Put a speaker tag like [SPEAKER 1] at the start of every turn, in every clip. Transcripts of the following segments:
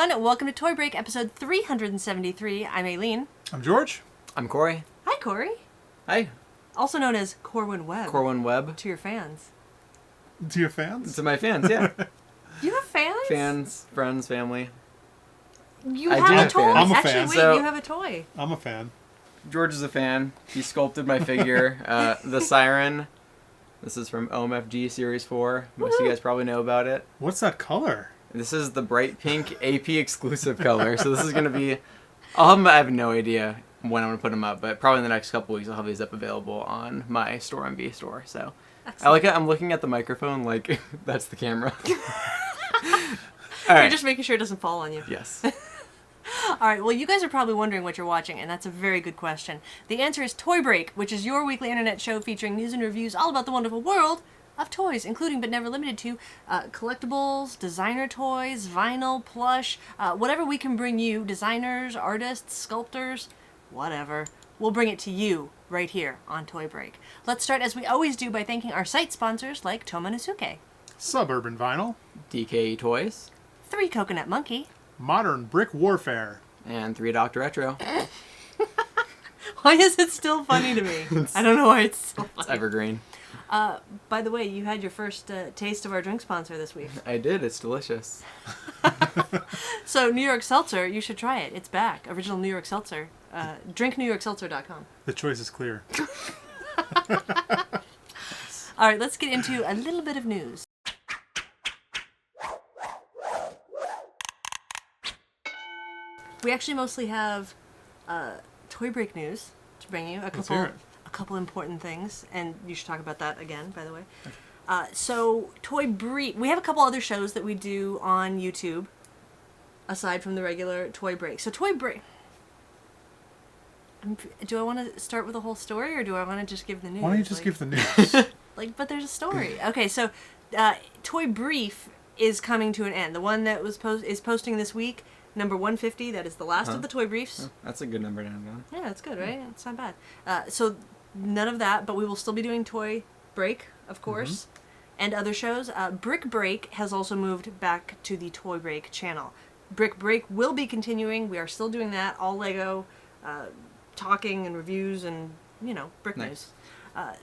[SPEAKER 1] everyone. Welcome to Toy Break, episode 373. I'm Aileen.
[SPEAKER 2] I'm George.
[SPEAKER 3] I'm Corey.
[SPEAKER 1] Hi, Corey.
[SPEAKER 3] Hi.
[SPEAKER 1] Also known as Corwin Webb.
[SPEAKER 3] Corwin Webb.
[SPEAKER 1] To your fans.
[SPEAKER 2] To your fans?
[SPEAKER 3] To my fans, yeah.
[SPEAKER 1] You have fans?
[SPEAKER 3] Fans, friends, family.
[SPEAKER 1] You
[SPEAKER 3] I
[SPEAKER 1] have
[SPEAKER 3] do
[SPEAKER 1] a
[SPEAKER 3] have
[SPEAKER 1] toy.
[SPEAKER 3] fans.
[SPEAKER 2] I'm a
[SPEAKER 1] Actually,
[SPEAKER 2] fan.
[SPEAKER 1] wait,
[SPEAKER 3] So-
[SPEAKER 1] you have a toy.
[SPEAKER 2] I'm a fan.
[SPEAKER 3] George is a fan. He sculpted my figure. The Siren. This is from OMFG Series 4. Most of you guys probably know about it.
[SPEAKER 2] What's that color?
[SPEAKER 3] This is the bright pink AP exclusive color. So this is going to be... I have no idea when I'm going to put them up, but probably in the next couple weeks I'll have these up available on my Store MV store. So I like it. I'm looking at the microphone like that's the camera. All right.
[SPEAKER 1] You're just making sure it doesn't fall on you.
[SPEAKER 3] Yes.
[SPEAKER 1] All right, well, you guys are probably wondering what you're watching, and that's a very good question. The answer is Toy Break, which is your weekly internet show featuring news and reviews all about the wonderful world of toys, including but never limited to collectibles, designer toys, vinyl, plush, whatever we can bring you, designers, artists, sculptors, whatever. We'll bring it to you right here on Toy Break. Let's start, as we always do, by thanking our site sponsors like Tomonosuke,
[SPEAKER 2] Suburban Vinyl.
[SPEAKER 3] DKE Toys.
[SPEAKER 1] 3 Coconut Monkey,
[SPEAKER 2] Modern Brick Warfare.
[SPEAKER 3] And 3 Dr. Retro.
[SPEAKER 1] Why is it still funny to me? I don't know why it's so funny.
[SPEAKER 3] It's evergreen.
[SPEAKER 1] By the way, you had your first taste of our drink sponsor this week.
[SPEAKER 3] I did. It's delicious.
[SPEAKER 1] So, New York Seltzer, you should try it. It's back. Original New York Seltzer. DrinkNewYorkSeltzer.com.
[SPEAKER 2] The choice is clear.
[SPEAKER 1] All right, let's get into a little bit of news. We actually mostly have Toy Break news to bring you.
[SPEAKER 2] Let's hear it.
[SPEAKER 1] A couple important things, and you should talk about that again, by the way. So, Toy Break, we have a couple other shows that we do on YouTube, aside from the regular Toy Break. So, Toy Break... Do I want to start with the whole story, or do I want to just give the news?
[SPEAKER 2] Why don't you just give the news?
[SPEAKER 1] But there's a story. Okay, so Toy Brief is coming to an end. The one that was is posting this week, number 150. That is the last of the Toy Briefs.
[SPEAKER 3] Oh, that's a good number to have.
[SPEAKER 1] Yeah, that's good, right? It's not bad. So none of that, but we will still be doing Toy Break, of course, and other shows. Brick Break has also moved back to the Toy Break channel. Brick Break will be continuing. We are still doing that. All Lego, talking and reviews and, brick news.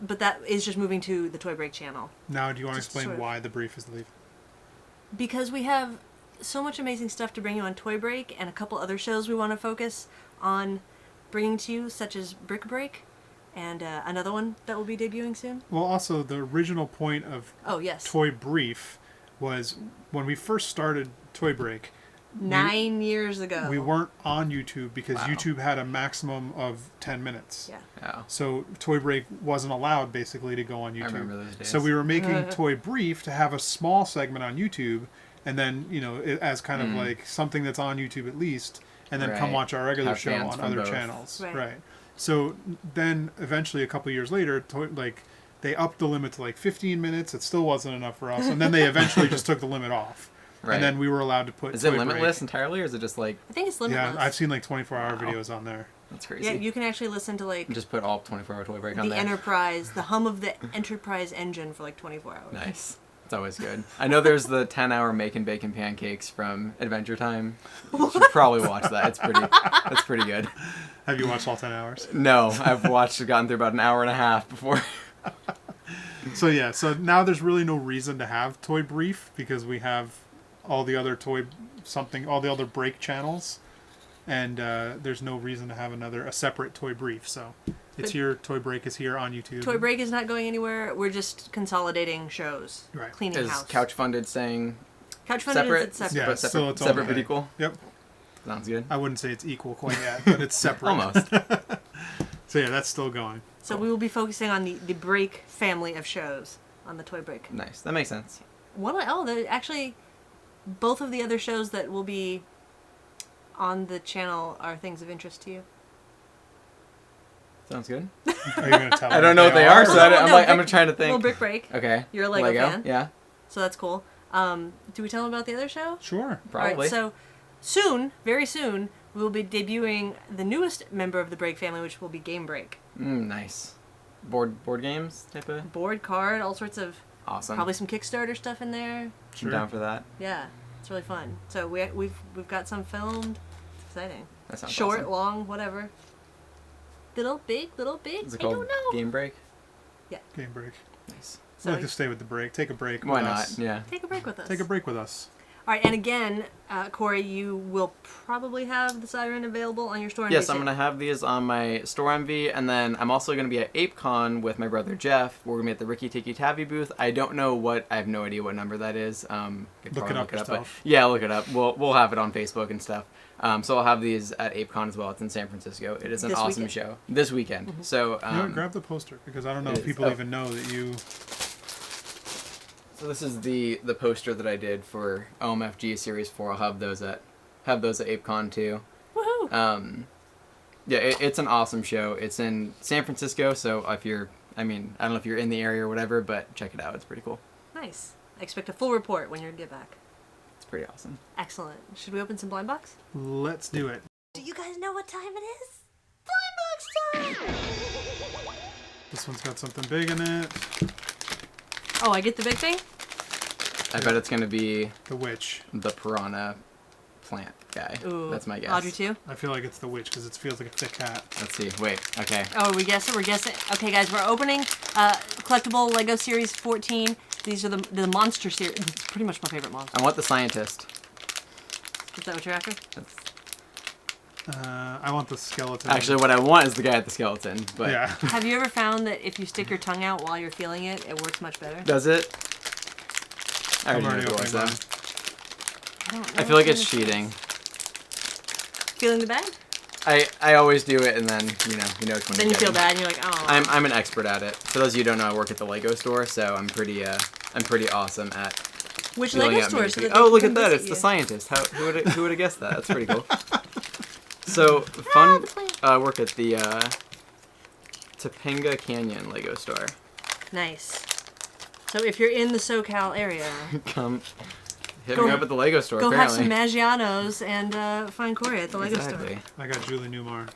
[SPEAKER 1] But that is just moving to the Toy Break channel.
[SPEAKER 2] Now, do you want to
[SPEAKER 1] Just
[SPEAKER 2] explain
[SPEAKER 1] sort of-
[SPEAKER 2] why the brief is leaving?
[SPEAKER 1] Because we have so much amazing stuff to bring you on Toy Break, and a couple other shows we want to focus on bringing to you, such as Brick Break, and another one that will be debuting soon.
[SPEAKER 2] Well, also, the original point of
[SPEAKER 1] Oh, yes.
[SPEAKER 2] Toy Brief was when we first started Toy Break,
[SPEAKER 1] 9 years ago.
[SPEAKER 2] we weren't on YouTube because
[SPEAKER 3] Wow.
[SPEAKER 2] YouTube had a maximum of 10 minutes.
[SPEAKER 1] Yeah.
[SPEAKER 3] Yeah.
[SPEAKER 2] So Toy Break wasn't allowed, basically, to go on YouTube.
[SPEAKER 3] I remember those days.
[SPEAKER 2] So we were making Toy Brief to have a small segment on YouTube, and then, as kind of like something that's on YouTube at least, and then come
[SPEAKER 3] Right.
[SPEAKER 2] watch our regular
[SPEAKER 3] Have
[SPEAKER 2] show
[SPEAKER 3] fans
[SPEAKER 2] on
[SPEAKER 3] from
[SPEAKER 2] other
[SPEAKER 3] both.
[SPEAKER 2] channels.
[SPEAKER 1] Right.
[SPEAKER 2] So then eventually a couple years later, they upped the limit to like 15 minutes. It still wasn't enough for us. And then they eventually just took the limit off.
[SPEAKER 3] Right.
[SPEAKER 2] And then we were allowed to put
[SPEAKER 3] Is it
[SPEAKER 2] Toy
[SPEAKER 3] limitless
[SPEAKER 2] Break.
[SPEAKER 3] entirely, or is it just like...
[SPEAKER 1] I think it's limitless.
[SPEAKER 2] Yeah, I've seen like 24-hour
[SPEAKER 3] Wow.
[SPEAKER 2] videos on there.
[SPEAKER 3] That's crazy.
[SPEAKER 1] Yeah, you can actually listen to like
[SPEAKER 3] Just put all 24-hour Toy Break on
[SPEAKER 1] the
[SPEAKER 3] there.
[SPEAKER 1] Enterprise, the hum of the Enterprise engine for like 24 hours.
[SPEAKER 3] Nice. It's always good. I know there's the 10-hour Making Bacon Pancakes from Adventure Time. You should probably watch that. It's pretty good.
[SPEAKER 2] Have you watched all 10 hours?
[SPEAKER 3] No, I've gotten through about an hour and a half before.
[SPEAKER 2] So yeah, so now there's really no reason to have Toy Brief because we have all the other all the other break channels, and there's no reason to have a separate Toy Brief. So it's here. Toy Break is here on YouTube.
[SPEAKER 1] Toy Break is not going anywhere. We're just consolidating shows.
[SPEAKER 2] Right.
[SPEAKER 1] Cleaning
[SPEAKER 3] Is
[SPEAKER 1] house.
[SPEAKER 3] Couch Funded saying
[SPEAKER 1] Couch Funded
[SPEAKER 3] separate?
[SPEAKER 1] is separate.
[SPEAKER 2] Yeah,
[SPEAKER 3] But
[SPEAKER 2] still its own
[SPEAKER 3] separate but
[SPEAKER 2] thing.
[SPEAKER 3] equal?
[SPEAKER 2] Yep.
[SPEAKER 3] Sounds good.
[SPEAKER 2] I wouldn't say it's equal quite yet, but it's separate.
[SPEAKER 3] Almost.
[SPEAKER 2] So yeah, that's still going.
[SPEAKER 1] So we will be focusing on the Break family of shows on the Toy Break.
[SPEAKER 3] Nice. That makes sense.
[SPEAKER 1] Actually, both of the other shows that will be on the channel are things of interest to you.
[SPEAKER 3] Sounds good.
[SPEAKER 2] Are you going to tell
[SPEAKER 3] I don't know what they are, so I'm trying to think.
[SPEAKER 1] Well, Brick Break.
[SPEAKER 3] Okay.
[SPEAKER 1] You're a Lego fan.
[SPEAKER 3] Yeah.
[SPEAKER 1] So that's cool. Do we tell them about the other show?
[SPEAKER 2] Sure.
[SPEAKER 3] Probably.
[SPEAKER 1] All right, so soon, very soon, we will be debuting the newest member of the Break family, which will be Game Break.
[SPEAKER 3] Nice. Board games type of.
[SPEAKER 1] Board, card, all sorts of
[SPEAKER 3] Awesome.
[SPEAKER 1] probably some Kickstarter stuff in there.
[SPEAKER 2] Sure.
[SPEAKER 3] I'm down for that.
[SPEAKER 1] Yeah. It's really fun. So we've got some filmed. It's exciting.
[SPEAKER 3] That sounds
[SPEAKER 1] Short,
[SPEAKER 3] awesome.
[SPEAKER 1] long, whatever. Little, big.
[SPEAKER 3] Is it
[SPEAKER 1] I
[SPEAKER 3] called
[SPEAKER 1] don't know.
[SPEAKER 3] Game Break?
[SPEAKER 2] Game break.
[SPEAKER 3] Nice.
[SPEAKER 1] So
[SPEAKER 2] I like to stay with the break. Take a break.
[SPEAKER 3] Why
[SPEAKER 2] with
[SPEAKER 3] not?
[SPEAKER 2] us.
[SPEAKER 3] Yeah.
[SPEAKER 1] take a break with us.
[SPEAKER 2] Take a break with us.
[SPEAKER 1] All right, and again, Corey, you will probably have the siren available on your store.
[SPEAKER 3] Yes, I'm going to have these on my store MV, and then I'm also going to be at ApeCon with my brother Jeff. We're going to be at the Ricky Tiki Tavi booth. I have no idea what number that is.
[SPEAKER 2] Look it up
[SPEAKER 3] but
[SPEAKER 2] yourself.
[SPEAKER 3] yeah, look it up. We'll have it on Facebook and stuff. So I'll have these at ApeCon as well. It's in San Francisco. It is an
[SPEAKER 1] This
[SPEAKER 3] awesome
[SPEAKER 1] weekend.
[SPEAKER 3] show. This weekend.
[SPEAKER 1] Mm-hmm.
[SPEAKER 3] So,
[SPEAKER 2] You know what, grab the poster, because I don't know
[SPEAKER 3] it
[SPEAKER 2] if
[SPEAKER 3] is.
[SPEAKER 2] people
[SPEAKER 3] Oh.
[SPEAKER 2] even know that you...
[SPEAKER 3] So this is the poster that I did for OMFG Series 4. I'll have those at ApeCon too.
[SPEAKER 1] Woohoo!
[SPEAKER 3] Yeah, it's an awesome show. It's in San Francisco, so I don't know if you're in the area or whatever, but check it out. It's pretty cool.
[SPEAKER 1] Nice. I expect a full report when you get back.
[SPEAKER 3] It's pretty awesome.
[SPEAKER 1] Excellent. Should we open some blind box?
[SPEAKER 2] Let's do it.
[SPEAKER 1] Do you guys know what time it is? Blind box time!
[SPEAKER 2] This one's got something big in it.
[SPEAKER 1] Oh, I get the big thing?
[SPEAKER 3] I bet it's gonna be
[SPEAKER 2] The witch.
[SPEAKER 3] the piranha plant guy.
[SPEAKER 1] Ooh.
[SPEAKER 3] That's my guess.
[SPEAKER 1] Audrey too?
[SPEAKER 2] I feel like it's the witch, because it feels like a thick hat.
[SPEAKER 3] Let's see. Wait. Okay.
[SPEAKER 1] Oh, we're guessing? Okay, guys, we're opening collectible Lego Series 14. These are the monster series. It's pretty much my favorite monster.
[SPEAKER 3] I want the scientist.
[SPEAKER 1] Is that what you're after?
[SPEAKER 3] That's...
[SPEAKER 2] I want the skeleton.
[SPEAKER 3] Actually, what I want is the guy at the skeleton. But
[SPEAKER 2] Yeah.
[SPEAKER 1] Have you ever found that if you stick your tongue out while you're feeling it, it works much better?
[SPEAKER 3] does it? I
[SPEAKER 2] I'm
[SPEAKER 3] already know
[SPEAKER 2] already
[SPEAKER 3] what it was,
[SPEAKER 2] opening
[SPEAKER 3] though.
[SPEAKER 1] I don't know
[SPEAKER 3] I feel like
[SPEAKER 1] what's
[SPEAKER 3] it's
[SPEAKER 1] in this
[SPEAKER 3] cheating.
[SPEAKER 1] box. Feeling the bad?
[SPEAKER 3] I always do it, and then you know which one.
[SPEAKER 1] Then
[SPEAKER 3] you're
[SPEAKER 1] you feel
[SPEAKER 3] getting.
[SPEAKER 1] bad and you're like, oh.
[SPEAKER 3] I'm an expert at it. For those of you who don't know, I work at the Lego store, so I'm pretty awesome at
[SPEAKER 1] Which
[SPEAKER 3] feeling
[SPEAKER 1] Lego
[SPEAKER 3] out
[SPEAKER 1] store?
[SPEAKER 3] many
[SPEAKER 1] So
[SPEAKER 3] things.
[SPEAKER 1] that they
[SPEAKER 3] Oh,
[SPEAKER 1] can
[SPEAKER 3] look
[SPEAKER 1] come
[SPEAKER 3] at that!
[SPEAKER 1] visit
[SPEAKER 3] It's the
[SPEAKER 1] you.
[SPEAKER 3] scientist. Who would have guessed that? That's pretty cool. So fun.
[SPEAKER 1] the plant.
[SPEAKER 3] Work at the Topanga Canyon Lego store.
[SPEAKER 1] Nice. So if you're in the SoCal area,
[SPEAKER 3] Come hit
[SPEAKER 1] Go-
[SPEAKER 3] me up at the Lego store.
[SPEAKER 1] go have
[SPEAKER 3] apparently.
[SPEAKER 1] some Maggianos and find Corey at the Lego
[SPEAKER 3] Exactly.
[SPEAKER 1] store.
[SPEAKER 2] I got Julie Newmar.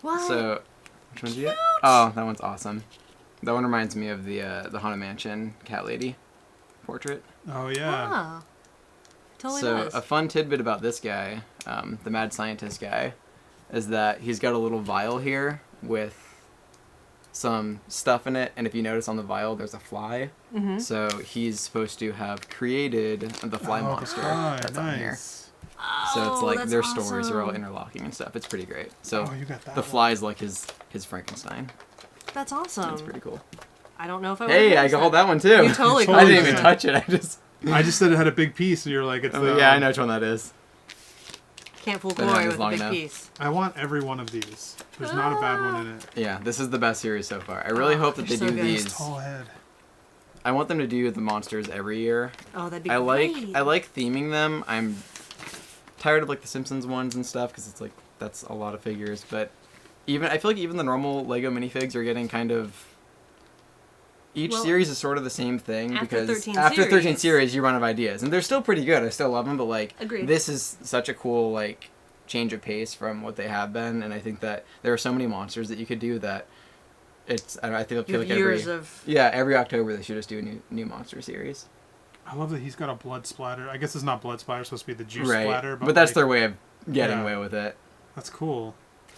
[SPEAKER 1] What?
[SPEAKER 3] So, which one do you get? Oh, that one's awesome. That one reminds me of the Haunted Mansion cat lady portrait.
[SPEAKER 2] Oh, yeah.
[SPEAKER 1] Oh. Totally
[SPEAKER 3] So
[SPEAKER 1] does.
[SPEAKER 3] a fun tidbit about this guy, the mad scientist guy, is that he's got a little vial here with some stuff in it, and if you notice on the vial, there's a fly.
[SPEAKER 1] Mm-hmm.
[SPEAKER 3] So he's supposed to have created the fly
[SPEAKER 2] Oh,
[SPEAKER 3] monster
[SPEAKER 2] the fly,
[SPEAKER 3] that's on here.
[SPEAKER 2] nice.
[SPEAKER 3] So it's
[SPEAKER 1] Oh,
[SPEAKER 3] like
[SPEAKER 1] that's
[SPEAKER 3] their stories are all
[SPEAKER 1] awesome.
[SPEAKER 3] interlocking and stuff. It's pretty great. So
[SPEAKER 2] Oh, you got that
[SPEAKER 3] the
[SPEAKER 2] one.
[SPEAKER 3] fly's like his Frankenstein.
[SPEAKER 1] That's awesome.
[SPEAKER 3] That's pretty cool.
[SPEAKER 1] I don't know if I
[SPEAKER 3] Hey,
[SPEAKER 1] would've
[SPEAKER 3] I
[SPEAKER 1] noticed
[SPEAKER 3] can hold
[SPEAKER 1] that.
[SPEAKER 3] that one too.
[SPEAKER 1] You totally
[SPEAKER 2] could.
[SPEAKER 3] I didn't
[SPEAKER 2] Totally
[SPEAKER 3] even
[SPEAKER 2] could.
[SPEAKER 3] touch it.
[SPEAKER 2] I just said it had a big piece, and you're like, it's the...
[SPEAKER 3] Yeah, I know which one that is.
[SPEAKER 1] Can't fool
[SPEAKER 3] Been around
[SPEAKER 1] Corey
[SPEAKER 3] as
[SPEAKER 1] with a
[SPEAKER 3] long
[SPEAKER 1] big
[SPEAKER 3] enough.
[SPEAKER 1] piece.
[SPEAKER 2] I want every one of these. There's not a bad one in it.
[SPEAKER 3] Yeah, this is the best series so far. I really
[SPEAKER 1] Oh,
[SPEAKER 3] hope that they
[SPEAKER 1] they're
[SPEAKER 3] do
[SPEAKER 1] so good.
[SPEAKER 3] these.
[SPEAKER 2] Tall head.
[SPEAKER 3] I want them to do the monsters every year.
[SPEAKER 1] Oh, that'd be
[SPEAKER 3] I
[SPEAKER 1] great.
[SPEAKER 3] like theming them. I'm tired of like the Simpsons ones and stuff because it's like that's a lot of figures. But I feel like even the normal Lego minifigs are getting kind of. Each
[SPEAKER 1] Well,
[SPEAKER 3] series is sort of the same thing
[SPEAKER 1] after
[SPEAKER 3] because
[SPEAKER 1] 13
[SPEAKER 3] after 13
[SPEAKER 1] series-
[SPEAKER 3] series you run out of ideas, and they're still pretty good. I still love them, but like
[SPEAKER 1] Agreed.
[SPEAKER 3] this is such a cool like change of pace from what they have been, and I think that there are so many monsters that you could do that it's I feel
[SPEAKER 1] You
[SPEAKER 3] like
[SPEAKER 1] have years
[SPEAKER 3] every
[SPEAKER 1] of.
[SPEAKER 3] yeah every October they should just do a new monster series.
[SPEAKER 2] I love that he's got a blood splatter. I guess it's not blood splatter, it's supposed to be the juice
[SPEAKER 3] Right,
[SPEAKER 2] splatter.
[SPEAKER 3] but that's
[SPEAKER 2] like,
[SPEAKER 3] their way of getting
[SPEAKER 2] Yeah.
[SPEAKER 3] away with it.
[SPEAKER 2] That's cool.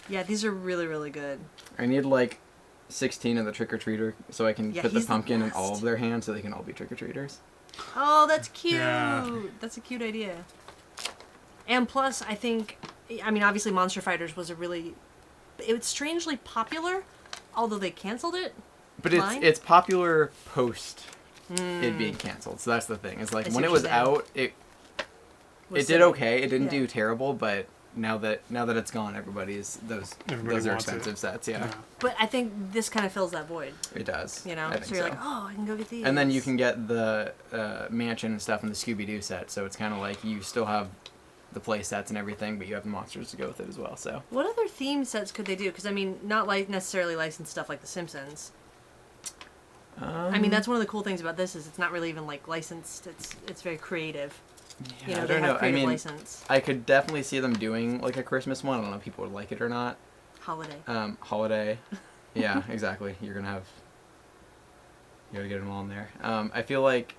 [SPEAKER 1] Yeah, these are really, really good.
[SPEAKER 3] I need like 16 of the trick-or-treater so I can
[SPEAKER 1] Yeah,
[SPEAKER 3] put the
[SPEAKER 1] he's the
[SPEAKER 3] pumpkin in all
[SPEAKER 1] best.
[SPEAKER 3] of their hands so they can all be trick-or-treaters.
[SPEAKER 1] Oh, that's cute.
[SPEAKER 2] Yeah.
[SPEAKER 1] That's a cute idea. And plus, I think, I mean, obviously, Monster Fighters was it was strangely popular, although they canceled it.
[SPEAKER 3] But
[SPEAKER 1] Line?
[SPEAKER 3] it's popular post it being canceled. So that's the thing. It's like
[SPEAKER 1] I see
[SPEAKER 3] when
[SPEAKER 1] what
[SPEAKER 3] it was
[SPEAKER 1] you're saying.
[SPEAKER 3] out, it
[SPEAKER 1] Was
[SPEAKER 3] did
[SPEAKER 1] silly.
[SPEAKER 3] okay. It didn't
[SPEAKER 1] Yeah.
[SPEAKER 3] do terrible, but now that it's gone, those
[SPEAKER 2] Everybody
[SPEAKER 3] are
[SPEAKER 2] wants it.
[SPEAKER 3] expensive sets. Yeah,
[SPEAKER 1] But I think this kind of fills that void,
[SPEAKER 3] it does.
[SPEAKER 1] you know?
[SPEAKER 3] I think
[SPEAKER 1] So you're like, oh, I can go get these.
[SPEAKER 3] And then you can get the mansion and stuff in the Scooby-Doo set, so it's kind of like you still have the play sets and everything, but you have the monsters to go with it as well. So
[SPEAKER 1] What other theme sets could they do? Because, I mean, not like necessarily licensed stuff like The Simpsons. I mean, that's one of the cool things about this is it's not really even, like, licensed. It's very creative. You know,
[SPEAKER 3] I
[SPEAKER 1] they
[SPEAKER 3] don't
[SPEAKER 1] have
[SPEAKER 3] know. I
[SPEAKER 1] creative
[SPEAKER 3] mean,
[SPEAKER 1] license.
[SPEAKER 3] I could definitely see them doing like a Christmas one. I don't know if people would like it or not.
[SPEAKER 1] Holiday.
[SPEAKER 3] Holiday. Yeah, exactly. You gotta get them all in there. I feel like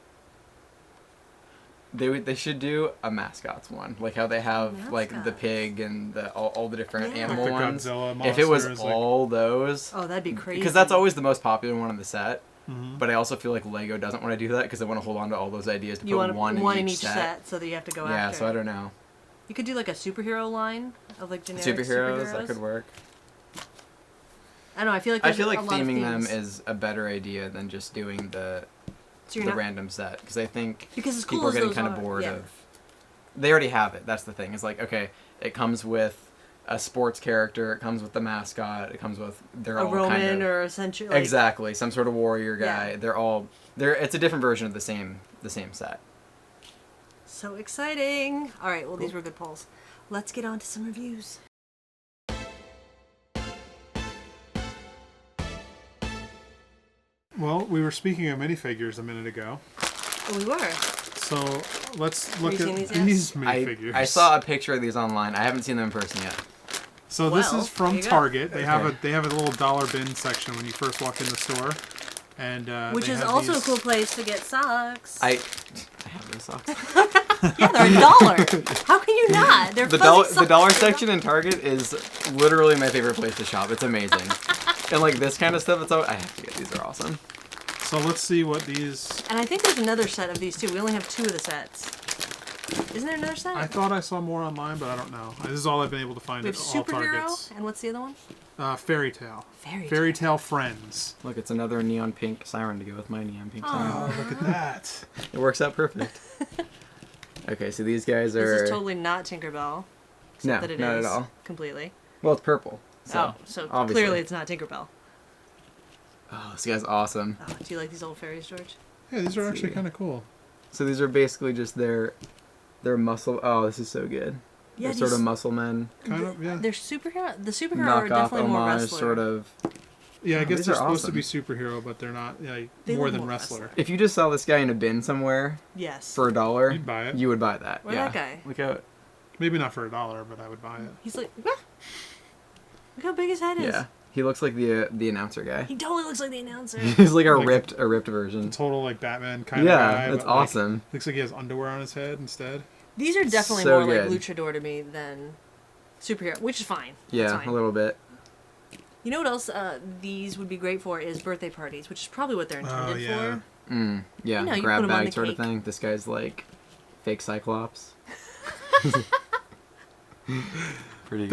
[SPEAKER 3] They should do a mascots one, like how they have like the
[SPEAKER 1] Mascots.
[SPEAKER 3] pig and all the different
[SPEAKER 1] Yeah.
[SPEAKER 3] animal
[SPEAKER 2] Like the
[SPEAKER 3] ones.
[SPEAKER 2] Godzilla
[SPEAKER 3] If it was
[SPEAKER 2] monsters, like-
[SPEAKER 3] all those,
[SPEAKER 1] Oh, that'd be crazy.
[SPEAKER 3] because that's always the most popular one in the set.
[SPEAKER 2] Mhm.
[SPEAKER 3] But I also feel like Lego doesn't want to do that because they want to hold on to all those ideas to
[SPEAKER 1] you
[SPEAKER 3] put
[SPEAKER 1] want
[SPEAKER 3] one
[SPEAKER 1] in
[SPEAKER 3] in
[SPEAKER 1] each set, so that you have to go
[SPEAKER 3] Yeah,
[SPEAKER 1] after.
[SPEAKER 3] so I don't know.
[SPEAKER 1] You could do like a superhero line of like generic
[SPEAKER 3] Superheroes, that could work.
[SPEAKER 1] I don't know. I feel like
[SPEAKER 3] I
[SPEAKER 1] there's
[SPEAKER 3] feel like
[SPEAKER 1] a lot of
[SPEAKER 3] theming them
[SPEAKER 1] themes.
[SPEAKER 3] is a better idea than just doing the
[SPEAKER 1] So you're
[SPEAKER 3] the
[SPEAKER 1] not-
[SPEAKER 3] random set because I think
[SPEAKER 1] because as
[SPEAKER 3] people
[SPEAKER 1] cool
[SPEAKER 3] are
[SPEAKER 1] as
[SPEAKER 3] getting
[SPEAKER 1] those
[SPEAKER 3] kind
[SPEAKER 1] are,
[SPEAKER 3] of bored
[SPEAKER 1] yeah.
[SPEAKER 3] of. They already have it. That's the thing. It's like, okay, it comes with a sports character. It comes with the mascot. It comes with they're
[SPEAKER 1] a
[SPEAKER 3] all
[SPEAKER 1] Roman
[SPEAKER 3] kind of
[SPEAKER 1] or essentially like,
[SPEAKER 3] exactly some sort of warrior guy.
[SPEAKER 1] Yeah.
[SPEAKER 3] They're it's a different version of the same set.
[SPEAKER 1] So exciting! All right, well these were good polls. Let's get on to some reviews.
[SPEAKER 2] Well, we were speaking of minifigures a minute ago,
[SPEAKER 1] Oh, we were.
[SPEAKER 2] so let's look
[SPEAKER 1] Have you
[SPEAKER 2] at
[SPEAKER 1] seen these yet?
[SPEAKER 2] these minifigures.
[SPEAKER 3] I saw a picture of these online. I haven't seen them in person yet.
[SPEAKER 2] So this
[SPEAKER 1] Well,
[SPEAKER 2] is from
[SPEAKER 1] there you go.
[SPEAKER 2] Target. They have
[SPEAKER 3] Okay.
[SPEAKER 2] they have a little dollar bin section when you first walk in the store, and
[SPEAKER 1] Which
[SPEAKER 2] they
[SPEAKER 1] is
[SPEAKER 2] have
[SPEAKER 1] also
[SPEAKER 2] these-
[SPEAKER 1] a cool place to get socks.
[SPEAKER 3] I have those socks.
[SPEAKER 1] Yeah, they're $1. How can you not? They're
[SPEAKER 3] The
[SPEAKER 1] fuzzy
[SPEAKER 3] dollar
[SPEAKER 1] socks.
[SPEAKER 3] section in Target is literally my favorite place to shop. It's amazing. And like this kind of stuff, I have to get these. Are awesome.
[SPEAKER 2] So let's see what these.
[SPEAKER 1] And I think there's another set of these too. We only have 2 of the sets. Isn't there another set?
[SPEAKER 2] I thought I saw more online, but I don't know. This is all I've been able to find
[SPEAKER 1] we
[SPEAKER 2] at
[SPEAKER 1] have
[SPEAKER 2] all
[SPEAKER 1] superhero,
[SPEAKER 2] Targets.
[SPEAKER 1] and what's the other one?
[SPEAKER 2] Fairy Tale.
[SPEAKER 1] Fairy
[SPEAKER 2] Tale Friends.
[SPEAKER 3] Look, it's another neon pink siren to go with my neon pink siren.
[SPEAKER 2] Oh, look at that.
[SPEAKER 3] It works out perfect. Okay, so these guys are.
[SPEAKER 1] This is totally not Tinkerbell. Except
[SPEAKER 3] No,
[SPEAKER 1] that it
[SPEAKER 3] not at
[SPEAKER 1] is
[SPEAKER 3] all.
[SPEAKER 1] completely.
[SPEAKER 3] Well, it's purple.
[SPEAKER 1] So
[SPEAKER 3] obviously.
[SPEAKER 1] clearly it's not Tinkerbell.
[SPEAKER 3] Oh, this guy's awesome.
[SPEAKER 1] Oh, do you like these old fairies, George?
[SPEAKER 2] Yeah, these are actually
[SPEAKER 3] see.
[SPEAKER 2] kind of cool.
[SPEAKER 3] So these are basically just their muscle. Oh, this is so good.
[SPEAKER 1] Yeah,
[SPEAKER 3] They're sort of muscle men.
[SPEAKER 2] Kind of, yeah.
[SPEAKER 1] They're superhero. The superhero are
[SPEAKER 3] Knockoff
[SPEAKER 1] definitely more
[SPEAKER 3] homage,
[SPEAKER 1] wrestler.
[SPEAKER 3] sort of.
[SPEAKER 2] Yeah, I
[SPEAKER 3] Oh,
[SPEAKER 2] guess
[SPEAKER 3] these
[SPEAKER 2] they're
[SPEAKER 3] are
[SPEAKER 2] supposed to
[SPEAKER 3] awesome.
[SPEAKER 2] be superhero, but they're not. Yeah,
[SPEAKER 1] They
[SPEAKER 2] more
[SPEAKER 1] look
[SPEAKER 2] than
[SPEAKER 1] more
[SPEAKER 2] wrestler.
[SPEAKER 1] wrestler.
[SPEAKER 3] If you just saw this guy in a bin somewhere
[SPEAKER 1] Yes.
[SPEAKER 3] for $1,
[SPEAKER 2] You'd buy it.
[SPEAKER 3] you would buy that.
[SPEAKER 1] Or
[SPEAKER 3] yeah.
[SPEAKER 1] that guy.
[SPEAKER 3] Look out.
[SPEAKER 2] Maybe not for $1, but I would buy it.
[SPEAKER 1] He's like, "Wah." Look how big his head is.
[SPEAKER 3] Yeah. He looks like the announcer guy.
[SPEAKER 1] He totally looks like the announcer.
[SPEAKER 3] He's like a
[SPEAKER 2] Like
[SPEAKER 3] ripped version.
[SPEAKER 2] Total like Batman kind of
[SPEAKER 3] Yeah,
[SPEAKER 2] guy.
[SPEAKER 3] that's
[SPEAKER 2] but, like,
[SPEAKER 3] awesome.
[SPEAKER 2] looks like he has underwear on his head instead.
[SPEAKER 1] These are definitely
[SPEAKER 3] So
[SPEAKER 1] more like
[SPEAKER 3] good.
[SPEAKER 1] luchador to me than superhero, which is fine. That's
[SPEAKER 3] Yeah,
[SPEAKER 1] fine.
[SPEAKER 3] a little bit.
[SPEAKER 1] You know what else these would be great for is birthday parties, which is probably what they're intended
[SPEAKER 2] yeah.
[SPEAKER 1] for.
[SPEAKER 3] Yeah,
[SPEAKER 1] You know, you
[SPEAKER 3] grab
[SPEAKER 1] put 'em on
[SPEAKER 3] bag
[SPEAKER 1] the
[SPEAKER 3] sort of
[SPEAKER 1] cake.
[SPEAKER 3] thing. This guy's like fake Cyclops. Pretty good.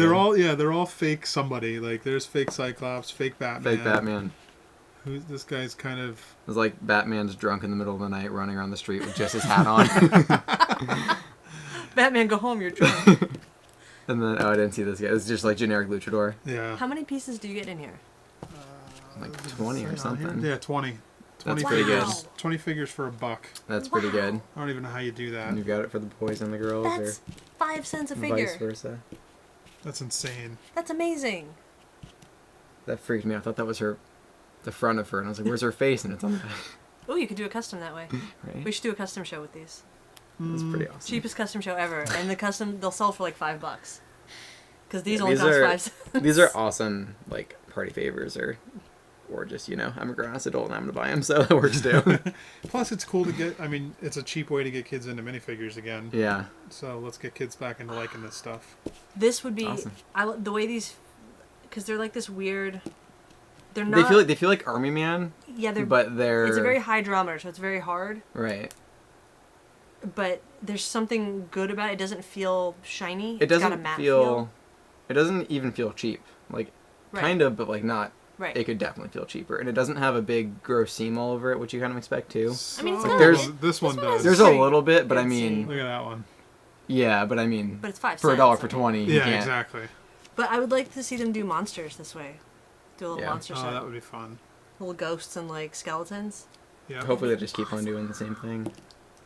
[SPEAKER 2] They're all fake somebody. Like there's fake Cyclops, fake Batman.
[SPEAKER 3] fake Batman.
[SPEAKER 2] Who's this guy's kind of
[SPEAKER 3] It's like Batman's drunk in the middle of the night running around the street with just his hat on.
[SPEAKER 1] Batman, go home, you're drunk.
[SPEAKER 3] And then, I didn't see this guy. It's just like generic luchador.
[SPEAKER 2] yeah.
[SPEAKER 1] How many pieces do you get in here?
[SPEAKER 3] Like 20 or something.
[SPEAKER 2] Yeah, 20. 20
[SPEAKER 3] That's pretty good.
[SPEAKER 1] Wow.
[SPEAKER 2] 20 figures for $1.
[SPEAKER 3] That's pretty
[SPEAKER 1] Wow.
[SPEAKER 3] good.
[SPEAKER 2] I don't even know how you do that.
[SPEAKER 3] And you've got it for the boys and the girls,
[SPEAKER 1] That's 5 cents a
[SPEAKER 3] or
[SPEAKER 1] figure.
[SPEAKER 3] vice versa.
[SPEAKER 2] That's insane.
[SPEAKER 1] That's amazing.
[SPEAKER 3] That freaked me out. I thought that was the front of her. And I was like, where's her face? And it's on the back.
[SPEAKER 1] Oh, you could do a custom that way.
[SPEAKER 3] Right?
[SPEAKER 1] We should do a custom show with these.
[SPEAKER 3] That's pretty awesome.
[SPEAKER 1] Cheapest custom show ever, and the custom they'll sell for like $5. Because these
[SPEAKER 3] Yeah,
[SPEAKER 1] only
[SPEAKER 3] these
[SPEAKER 1] cost
[SPEAKER 3] are-
[SPEAKER 1] 5 cents.
[SPEAKER 3] These are awesome, like, party favors or just, I'm a grown-ass adult and I'm going to buy them, so that works too.
[SPEAKER 2] Plus, it's cool to get. I mean, it's a cheap way to get kids into minifigures again.
[SPEAKER 3] Yeah.
[SPEAKER 2] So let's get kids back into liking this stuff.
[SPEAKER 1] This would be
[SPEAKER 3] Awesome.
[SPEAKER 1] the way these, because they're like this weird. They're not.
[SPEAKER 3] They feel like Army Man,
[SPEAKER 1] yeah, they're.
[SPEAKER 3] but they're...
[SPEAKER 1] It's a very high drama, so it's very hard.
[SPEAKER 3] Right.
[SPEAKER 1] But there's something good about it. It doesn't feel shiny.
[SPEAKER 3] It
[SPEAKER 1] It's got a
[SPEAKER 3] doesn't
[SPEAKER 1] matte
[SPEAKER 3] feel... It doesn't even feel cheap. Like,
[SPEAKER 1] Right.
[SPEAKER 3] kind of, but like not.
[SPEAKER 1] Right.
[SPEAKER 3] It could definitely feel cheaper. And it doesn't have a big gross seam all over it, which you kind of expect too.
[SPEAKER 1] I mean, it's
[SPEAKER 2] So,
[SPEAKER 1] got
[SPEAKER 3] There's-
[SPEAKER 2] this one
[SPEAKER 1] this one
[SPEAKER 2] does.
[SPEAKER 3] There's a
[SPEAKER 1] very
[SPEAKER 3] little bit, but I
[SPEAKER 1] good
[SPEAKER 3] mean...
[SPEAKER 1] seam.
[SPEAKER 2] Look at that one.
[SPEAKER 3] Yeah, but I mean...
[SPEAKER 1] But it's 5
[SPEAKER 3] for
[SPEAKER 1] cents.
[SPEAKER 3] $1 for 20, you
[SPEAKER 2] Yeah,
[SPEAKER 3] can't...
[SPEAKER 2] exactly.
[SPEAKER 1] But I would like to see them do monsters this way. Do a little
[SPEAKER 3] Yeah.
[SPEAKER 1] monster
[SPEAKER 2] Oh,
[SPEAKER 1] set.
[SPEAKER 2] that would be fun.
[SPEAKER 1] Little ghosts and like skeletons.
[SPEAKER 2] Yeah.
[SPEAKER 3] Hopefully they just keep on doing the same thing.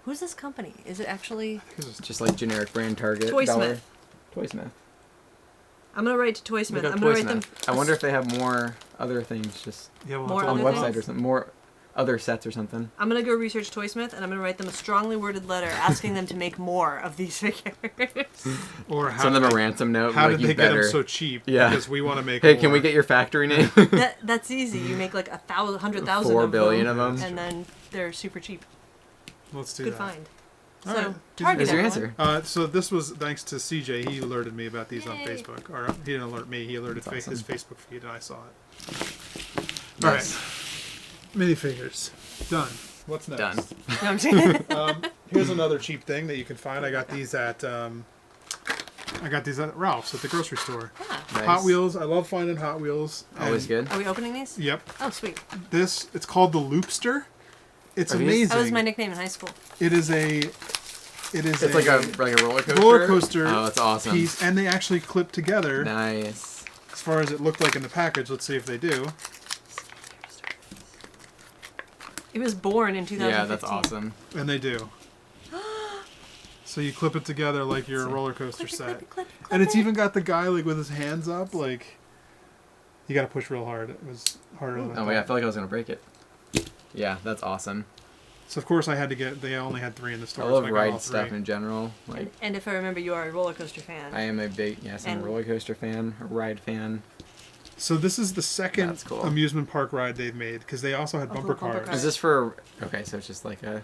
[SPEAKER 1] Who's this company? Is it actually?
[SPEAKER 2] This is-
[SPEAKER 3] Just like generic brand Target.
[SPEAKER 1] Toy
[SPEAKER 3] dollar.
[SPEAKER 1] Smith.
[SPEAKER 3] Toysmith.
[SPEAKER 1] I'm gonna write to Toy Smith.
[SPEAKER 3] Look
[SPEAKER 1] I'm
[SPEAKER 3] up
[SPEAKER 1] gonna write them.
[SPEAKER 3] Toysmith. I wonder if they have more other things just
[SPEAKER 2] Yeah, we'll
[SPEAKER 1] More
[SPEAKER 2] have
[SPEAKER 3] on
[SPEAKER 2] to
[SPEAKER 3] the
[SPEAKER 1] other
[SPEAKER 3] website
[SPEAKER 1] things?
[SPEAKER 3] or something. More other sets or something.
[SPEAKER 1] I'm gonna go research Toy Smith, and I'm gonna write them a strongly worded letter asking them to make more of these figures.
[SPEAKER 2] Or how
[SPEAKER 3] Send them
[SPEAKER 2] did
[SPEAKER 3] a
[SPEAKER 2] they-
[SPEAKER 3] ransom note.
[SPEAKER 2] How
[SPEAKER 3] like,
[SPEAKER 2] did
[SPEAKER 3] you
[SPEAKER 2] they get
[SPEAKER 3] better.
[SPEAKER 2] them so cheap?
[SPEAKER 3] Yeah.
[SPEAKER 2] Because we want to make.
[SPEAKER 3] Hey,
[SPEAKER 2] more.
[SPEAKER 3] can we get your factory name?
[SPEAKER 1] That's easy. You make like 100,000
[SPEAKER 3] 4
[SPEAKER 1] of
[SPEAKER 3] billion
[SPEAKER 1] them,
[SPEAKER 3] of them.
[SPEAKER 1] and then they're super cheap.
[SPEAKER 2] Let's do
[SPEAKER 1] Good
[SPEAKER 2] that.
[SPEAKER 1] find. So,
[SPEAKER 2] Alright.
[SPEAKER 1] target
[SPEAKER 3] Here's your
[SPEAKER 1] everyone.
[SPEAKER 3] answer.
[SPEAKER 2] So this was thanks to CJ. He alerted me about these on
[SPEAKER 1] Yay.
[SPEAKER 2] Facebook. Or he didn't alert me. He alerted
[SPEAKER 3] That's
[SPEAKER 2] his
[SPEAKER 3] awesome.
[SPEAKER 2] Facebook feed, and I saw it.
[SPEAKER 3] Nice.
[SPEAKER 2] Minifigures. Done. What's next?
[SPEAKER 3] Done.
[SPEAKER 1] No, I'm kidding.
[SPEAKER 2] Here's another cheap thing that you can find. I got these at Ralph's at the grocery store.
[SPEAKER 3] Nice.
[SPEAKER 2] Hot Wheels. I love finding Hot Wheels.
[SPEAKER 3] Always
[SPEAKER 2] And-
[SPEAKER 3] good.
[SPEAKER 1] Are we opening these?
[SPEAKER 2] Yep.
[SPEAKER 1] Oh, sweet.
[SPEAKER 2] It's called the Loopster. It's
[SPEAKER 3] Are these-
[SPEAKER 2] amazing.
[SPEAKER 1] That was my nickname in high school.
[SPEAKER 2] It is
[SPEAKER 3] It's like a roller coaster.
[SPEAKER 2] roller coaster
[SPEAKER 3] Oh, that's awesome.
[SPEAKER 2] piece, and they actually clip together.
[SPEAKER 3] Nice.
[SPEAKER 2] As far as it looked like in the package, let's see if they do.
[SPEAKER 1] It was born in 2015.
[SPEAKER 3] Yeah, that's awesome.
[SPEAKER 2] And they do. So you clip it together like your
[SPEAKER 3] See.
[SPEAKER 2] roller coaster
[SPEAKER 1] Clip it,
[SPEAKER 2] set.
[SPEAKER 1] clip it, clip it, clip
[SPEAKER 2] And it's
[SPEAKER 1] it.
[SPEAKER 2] even got the guy like with his hands up, like you gotta push real hard. It was harder than I
[SPEAKER 3] Oh yeah, I
[SPEAKER 2] thought.
[SPEAKER 3] felt like I was gonna break it. Yeah, that's awesome.
[SPEAKER 2] So of course I had to get. They only had 3 in the store.
[SPEAKER 3] I
[SPEAKER 2] so
[SPEAKER 3] love
[SPEAKER 2] got all
[SPEAKER 3] ride
[SPEAKER 2] 3.
[SPEAKER 3] stuff in general. Like
[SPEAKER 1] And if I remember, you are a roller coaster fan.
[SPEAKER 3] I am a big I'm a
[SPEAKER 1] And-
[SPEAKER 3] roller coaster fan, a ride fan.
[SPEAKER 2] So this is the second
[SPEAKER 3] That's cool.
[SPEAKER 2] amusement park ride they've made because they also had
[SPEAKER 1] Oh,
[SPEAKER 2] bumper
[SPEAKER 1] bumper
[SPEAKER 2] cars.
[SPEAKER 1] cars.
[SPEAKER 3] Is this for okay? So it's just like a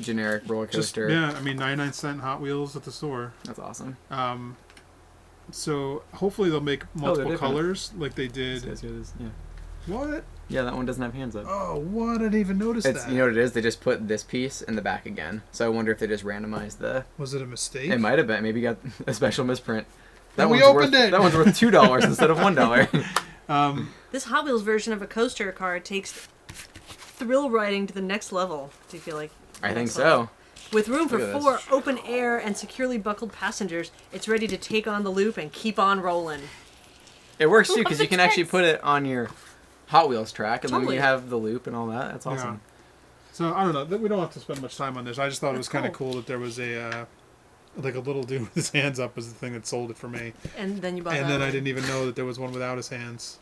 [SPEAKER 3] generic roller
[SPEAKER 2] Just
[SPEAKER 3] coaster.
[SPEAKER 2] yeah, I mean 99-cent Hot Wheels at the store.
[SPEAKER 3] That's awesome.
[SPEAKER 2] So hopefully they'll make multiple
[SPEAKER 3] different.
[SPEAKER 2] colors like they did.
[SPEAKER 3] Yeah.
[SPEAKER 2] What?
[SPEAKER 3] Yeah, that one doesn't have hands up.
[SPEAKER 2] Oh, what? I didn't even notice
[SPEAKER 3] It's
[SPEAKER 2] that.
[SPEAKER 3] you know what it is? They just put this piece in the back again. So I wonder if they just randomized the.
[SPEAKER 2] Was it a mistake?
[SPEAKER 3] It might have been. Maybe you got a special misprint.
[SPEAKER 2] And we
[SPEAKER 3] one's
[SPEAKER 2] opened
[SPEAKER 3] worth,
[SPEAKER 2] it!
[SPEAKER 3] That one's worth $2 instead of $1.
[SPEAKER 1] This Hot Wheels version of a coaster car takes thrill riding to the next level. Do you feel like?
[SPEAKER 3] I think
[SPEAKER 1] next level?
[SPEAKER 3] so.
[SPEAKER 1] With room for
[SPEAKER 3] Look at
[SPEAKER 1] 4
[SPEAKER 3] this.
[SPEAKER 1] open air and securely buckled passengers, it's ready to take on the loop and keep on rolling.
[SPEAKER 3] It works too
[SPEAKER 1] Love
[SPEAKER 3] because
[SPEAKER 1] the
[SPEAKER 3] you can actually
[SPEAKER 1] text.
[SPEAKER 3] put it on your Hot Wheels track, and then
[SPEAKER 1] Totally.
[SPEAKER 3] you have the loop and all that. That's awesome.
[SPEAKER 2] So I don't know. We don't have to spend much time on this. I just thought it was
[SPEAKER 1] That's
[SPEAKER 2] kind of
[SPEAKER 1] cool.
[SPEAKER 2] cool that there was a like a little dude with his hands up was the thing that sold it for me.
[SPEAKER 1] And then you bought
[SPEAKER 2] And
[SPEAKER 1] that
[SPEAKER 2] then I
[SPEAKER 1] one.
[SPEAKER 2] didn't even know that there was one without his hands.